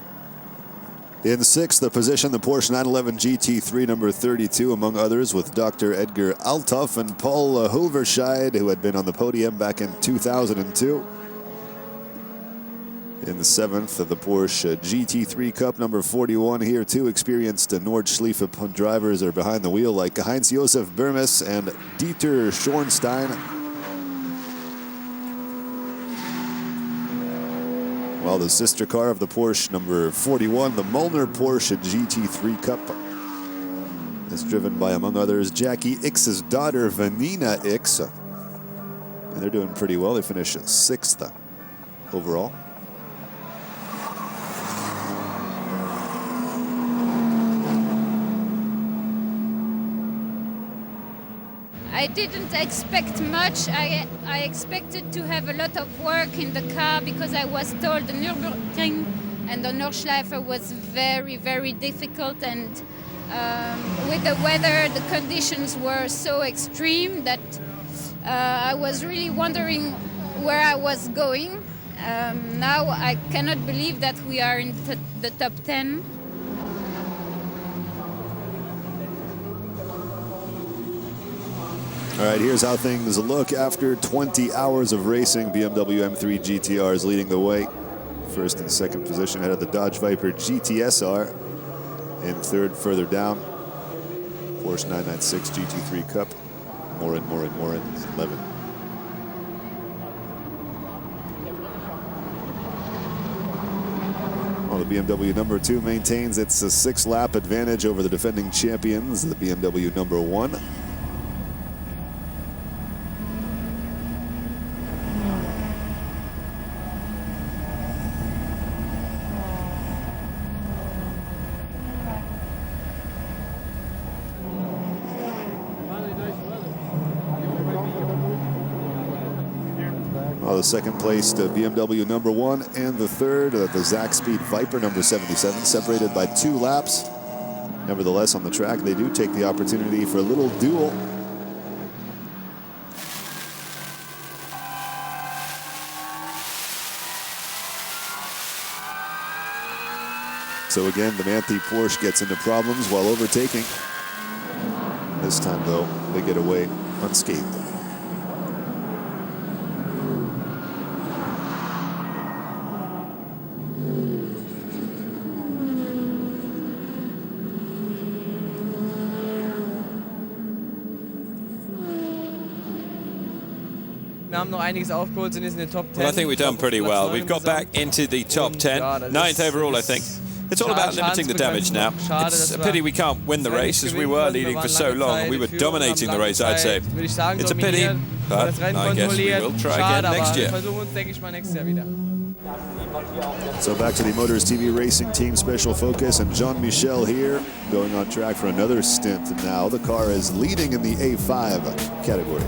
In 6th position, the Porsche 911 GT3 number 32, among others, with Dr. Edgar Althoff and Paul Hulverscheid, who had been on the podium back in 2002. In the 7th, the Porsche GT3 Cup number 41. Here, 2 experienced Nordschleife drivers are behind the wheel, like Heinz-Josef Burmes and Dieter Schornstein. While the sister car of the Porsche number 41, the Molnar Porsche GT3 Cup, is driven by, among others, Jackie Ix's daughter, Vanina Ix. And they're doing pretty well. They finish 6th overall. I didn't expect much. I expected to have a lot of work in the car because I was told the Nürburgring and the Nordschleife was very, very difficult, and with the weather, the conditions were so extreme that I was really wondering where I was going. Now I cannot believe that we are in the top 10. All right, here's how things look after 20 hours of racing. BMW M3 GTR is leading the way. 1st and 2nd position ahead of the Dodge Viper GTSR. In 3rd, further down, Porsche 996 GT3 Cup. Morin, 11. Well, the BMW number 2 maintains its 6-lap advantage over the defending champions, the BMW number 1. Well, the second placed BMW number 1 and the third, the Zaxpeed Viper number 77, separated by 2 laps. Nevertheless, on the track, they do take the opportunity for a little duel. So again, the Manthey Porsche gets into problems while overtaking. This time, though, they get away unscathed. Well, I think we've done pretty well. We've got back into the top 10, 9th overall, I think. It's all about limiting the damage now. It's a pity we can't win the race, as we were leading for so long. We were dominating the race, I'd say. It's a pity, but I guess we will try again next year. So back to the Motors TV Racing Team Special Focus, and Jean-Michel here going on track for another stint. Now the car is leading in the A5 category.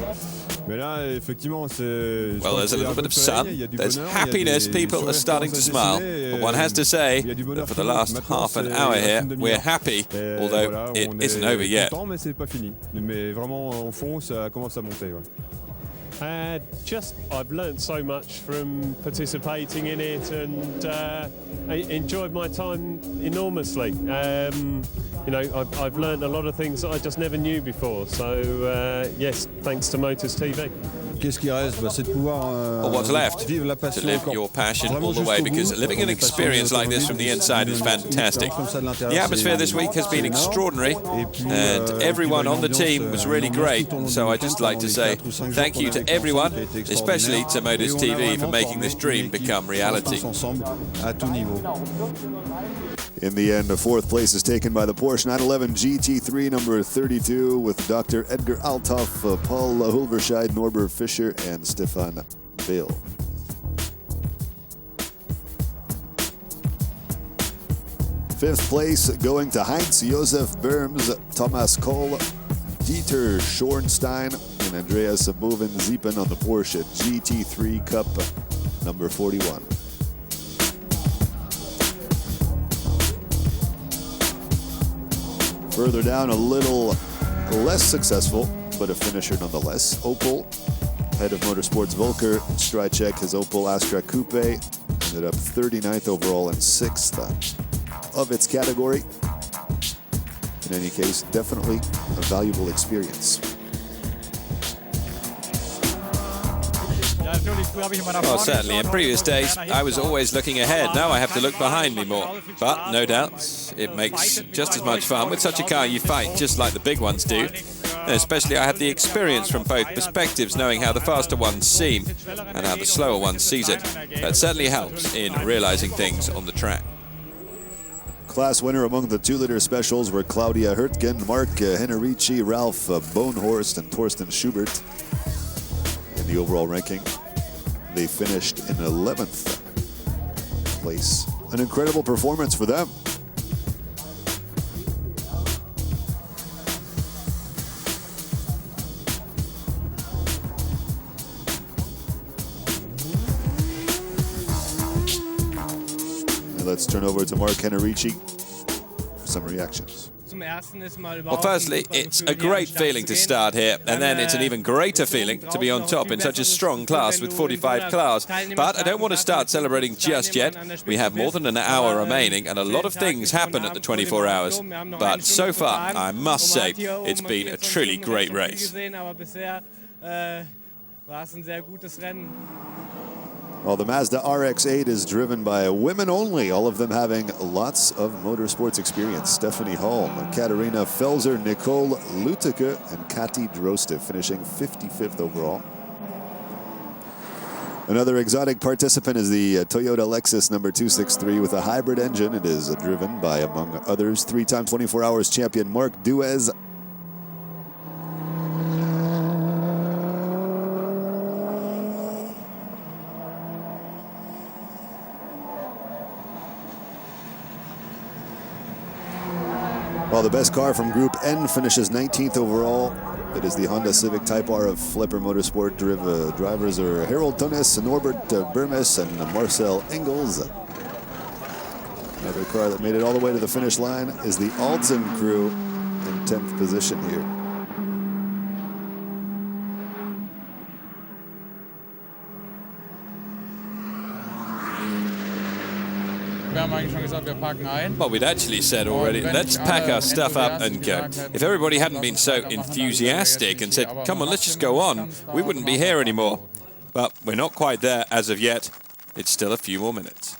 Well, there's a little bit of sun, there's happiness, people are starting to smile. But one has to say that for the last half an hour here, we're happy, although it isn't over yet. I've learned so much from participating in it, and I enjoyed my time enormously. You know, I've learned a lot of things that I just never knew before. So yes, thanks to Motors TV. Well, what's left? To live your passion all the way, because living an experience like this from the inside is fantastic. The atmosphere this week has been extraordinary, and everyone on the team was really great. So I'd just like to say thank you to everyone, especially to Motors TV, for making this dream become reality. In the end, the 4th place is taken by the Porsche 911 GT3 number 32 with Dr. Edgar Althoff, Paul Hulverscheid, Norbert Fischer, and Stefan Bill. Fifth place going to Heinz Josef Berms, Thomas Kohl, Dieter Schornstein, and Andreas Boven-Ziepen on the Porsche GT3 Cup number 41. Further down, a little less successful, but a finisher nonetheless. Opel, head of Motorsports Volker Strycek, his Opel Astra Coupe, ended up 39th overall and 6th of its category. In any case, definitely a valuable experience. Well, certainly. In previous days, I was always looking ahead. Now I have to look behind me more. But no doubt, it makes just as much fun. With such a car, you fight just like the big ones do. And especially, I have the experience from both perspectives, knowing how the faster ones seem and how the slower one sees it. That certainly helps in realizing things on the track. Class winner among the 2-liter specials were Claudia Hurtgen, Mark Henrici, Ralph Bohnhorst, and Torsten Schubert. In the overall ranking, they finished in 11th place. An incredible performance for them. And let's turn over to Mark Henrici for some reactions. Well, firstly, it's a great feeling to start here, and then it's an even greater feeling to be on top in such a strong class with 45 cars. But I don't want to start celebrating just yet. We have more than an hour remaining, and a lot of things happen at the 24 hours. But so far, I must say, it's been a truly great race. Well, the Mazda RX-8 is driven by women only, all of them having lots of motorsports experience. Stephanie Holm, Katarina Felser, Nicole Luteke, and Kati Droste, finishing 55th overall. Another exotic participant is the Toyota Lexus number 263 with a hybrid engine. It is driven by, among others, 3-time 24 Hours champion Marc Duez. While the best car from Group N finishes 19th overall It is the Honda Civic Type R of Flipper Motorsport. Drivers are Harold Tunis, Norbert Burmes, and Marcel Engels. Another car that made it all the way to the finish line is the Alton crew in 10th position here. Well, we'd actually said already, let's pack our stuff up and go. If everybody hadn't been so enthusiastic and said, come on, let's just go on, we wouldn't be here anymore. But we're not quite there as of yet. It's still a few more minutes.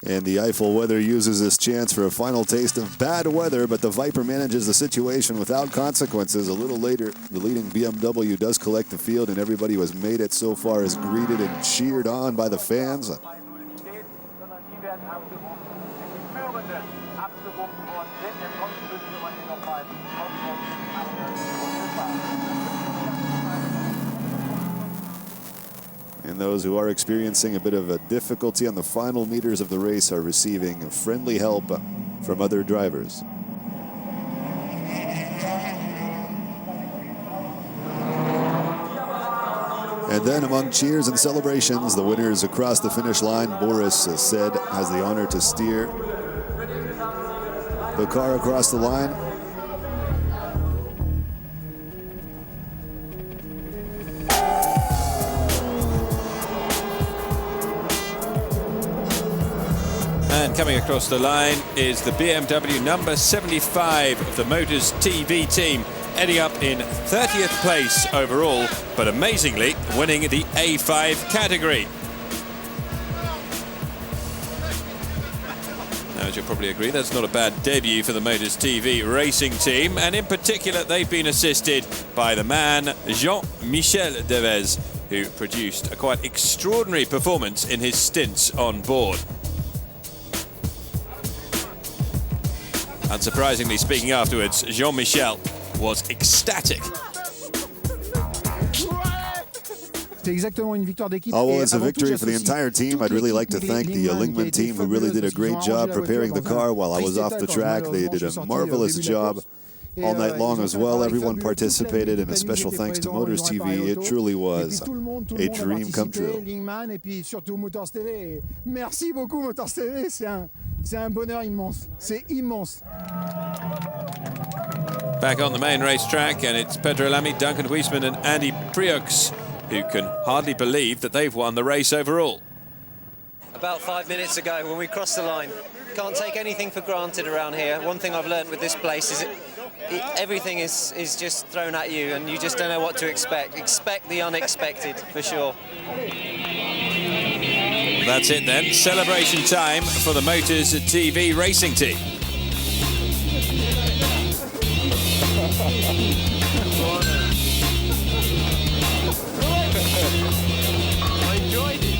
And the Eiffel Weather uses this chance for a final taste of bad weather, but the Viper manages the situation without consequences. A little later, the leading BMW does collect the field, and everybody who has made it so far is greeted and cheered on by the fans. And those who are experiencing a bit of a difficulty on the final meters of the race are receiving friendly help from other drivers. And then among cheers and celebrations, the winners across the finish line. Boris said has the honor to steer the car across the line. And coming across the line is the BMW number 75 of the Motors TV team, ending up in 30th place overall, but amazingly winning the A5 category. Now, as you'll probably agree, that's not a bad debut for the Motors TV racing team, and in particular they've been assisted by the man Jean-Michel Devez, who produced a quite extraordinary performance in his stints on board. Unsurprisingly, speaking afterwards, Jean-Michel was ecstatic. Oh, well, it's a victory for the entire team. I'd really like to thank the Lingman team, who really did a great job preparing the car while I was off the track. They did a marvelous job all night long as well. Everyone participated, and a special thanks to Motors TV. It truly was a dream come true. Merci beaucoup Motors TV, c'est un bonheur immense. C'est immense. Back on the main racetrack, and it's Pedro Lamy, Duncan Huisman and Andy Priox who can hardly believe that they've won the race overall. About 5 minutes ago when we crossed the line. Can't take anything for granted around here. One thing I've learned with this place is everything is just thrown at you and you just don't know what to expect. Expect the unexpected, for sure. That's it then. Celebration time for the Motors TV racing team. I enjoyed it.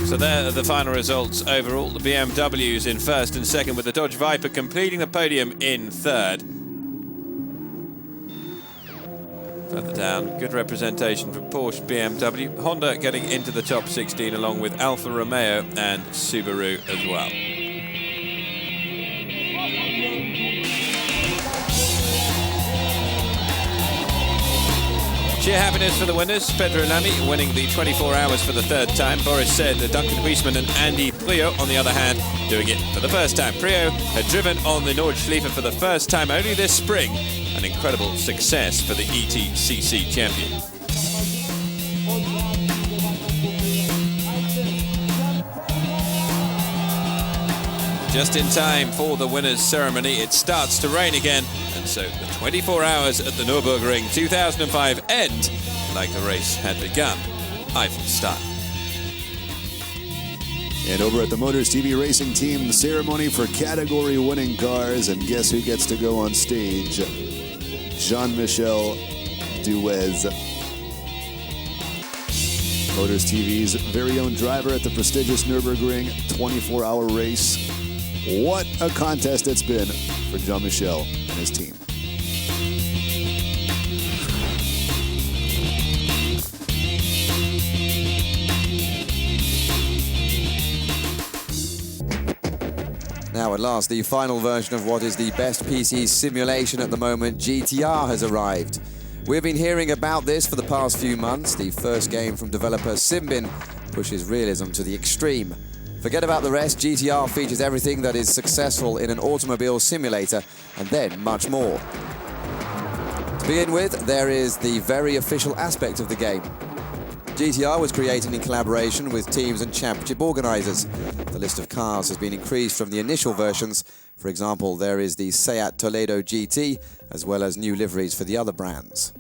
So there are the final results overall. The BMWs in first and second, with the Dodge Viper completing the podium in third. Further down, good representation for Porsche, BMW. Honda getting into the top 16 along with Alfa Romeo and Subaru as well. Sheer happiness for the winners. Pedro Lamy winning the 24 hours for the third time. Boris said that Duncan Huisman and Andy Priault, on the other hand, doing it for the first time. Priault had driven on the Nordschleife for the first time only this spring. An incredible success for the ETCC champion. Just in time for the winners' ceremony, it starts to rain again, and so the 24 hours at the Nürburgring 2005 end like the race had begun. Eiffel style. And over at the Motors TV racing team, the ceremony for category winning cars, and guess who gets to go on stage? Jean-Michel Duez. Motors TV's very own driver at the prestigious Nürburgring 24-hour race. What a contest it's been for Jean-Michel and his team. Now at last, the final version of what is the best PC simulation at the moment, GTR, has arrived. We've been hearing about this for the past few months. The first game from developer Simbin pushes realism to the extreme. Forget about the rest, GTR features everything that is successful in an automobile simulator, and then much more. To begin with, there is the very official aspect of the game. GTR was created in collaboration with teams and championship organisers. The list of cars has been increased from the initial versions. For example, there is the Seat Toledo GT, as well as new liveries for the other brands.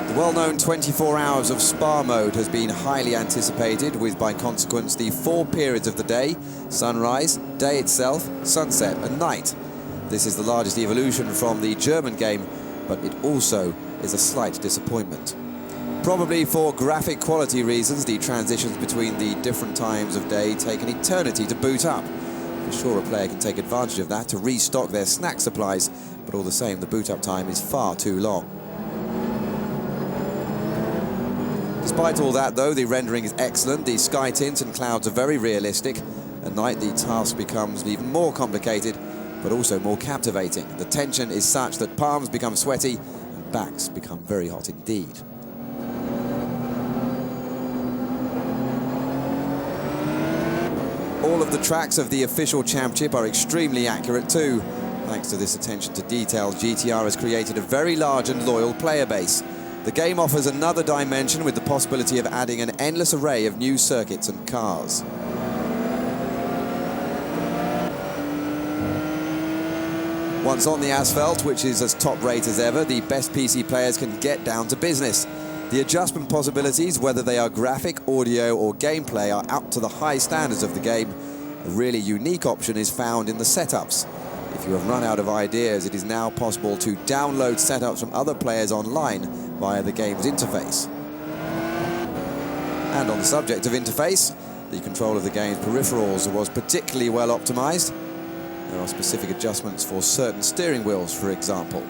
The well-known 24 hours of Spa mode has been highly anticipated, with by consequence the 4 periods of the day: sunrise, day itself, sunset and night. This is the largest evolution from the German game, but it also is a slight disappointment. Probably for graphic quality reasons, the transitions between the different times of day take an eternity to boot up. For sure, a player can take advantage of that to restock their snack supplies, but all the same, the boot up time is far too long. Despite all that, though, the rendering is excellent. The sky tints and clouds are very realistic. At night, the task becomes even more complicated, but also more captivating. The tension is such that palms become sweaty and backs become very hot indeed. All of the tracks of the official championship are extremely accurate too. Thanks to this attention to detail, GTR has created a very large and loyal player base. The game offers another dimension with the possibility of adding an endless array of new circuits and cars. Once on the asphalt, which is as top rate as ever, the best PC players can get down to business. The adjustment possibilities, whether they are graphic, audio or gameplay, are up to the high standards of the game. A really unique option is found in the setups. If you have run out of ideas, it is now possible to download setups from other players online via the game's interface. And on the subject of interface, the control of the game's peripherals was particularly well optimized. There are specific adjustments for certain steering wheels, for example.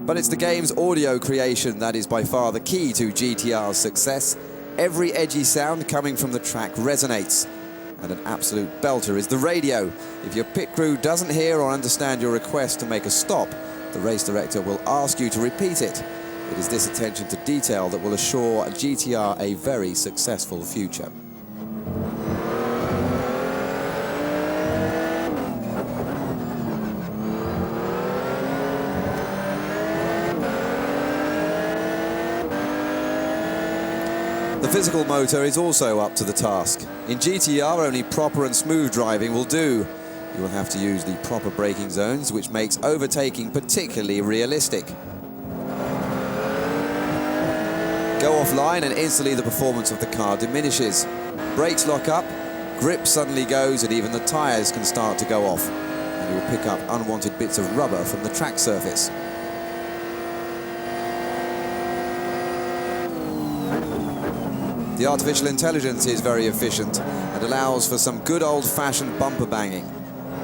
But it's the game's audio creation that is by far the key to GTR's success. Every edgy sound coming from the track resonates. And an absolute belter is the radio. If your pit crew doesn't hear or understand your request to make a stop, the race director will ask you to repeat it. It is this attention to detail that will assure GTR a very successful future. The physical motor is also up to the task. In GTR, only proper and smooth driving will do. You will have to use the proper braking zones, which makes overtaking particularly realistic. Go offline and instantly the performance of the car diminishes. Brakes lock up, grip suddenly goes, and even the tyres can start to go off. And you will pick up unwanted bits of rubber from the track surface. The artificial intelligence is very efficient and allows for some good old-fashioned bumper banging.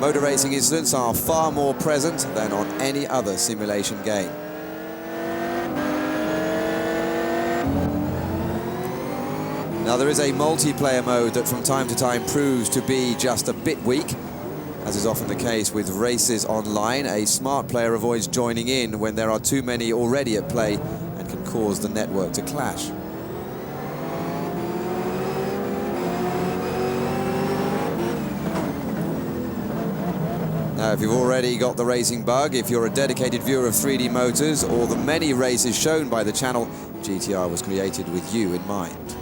Motor racing incidents are far more present than on any other simulation game. Now there is a multiplayer mode that from time to time proves to be just a bit weak. As is often the case with races online, a smart player avoids joining in when there are too many already at play and can cause the network to clash. Now, if you've already got the racing bug, if you're a dedicated viewer of 3D Motors or the many races shown by the channel, GTR was created with you in mind.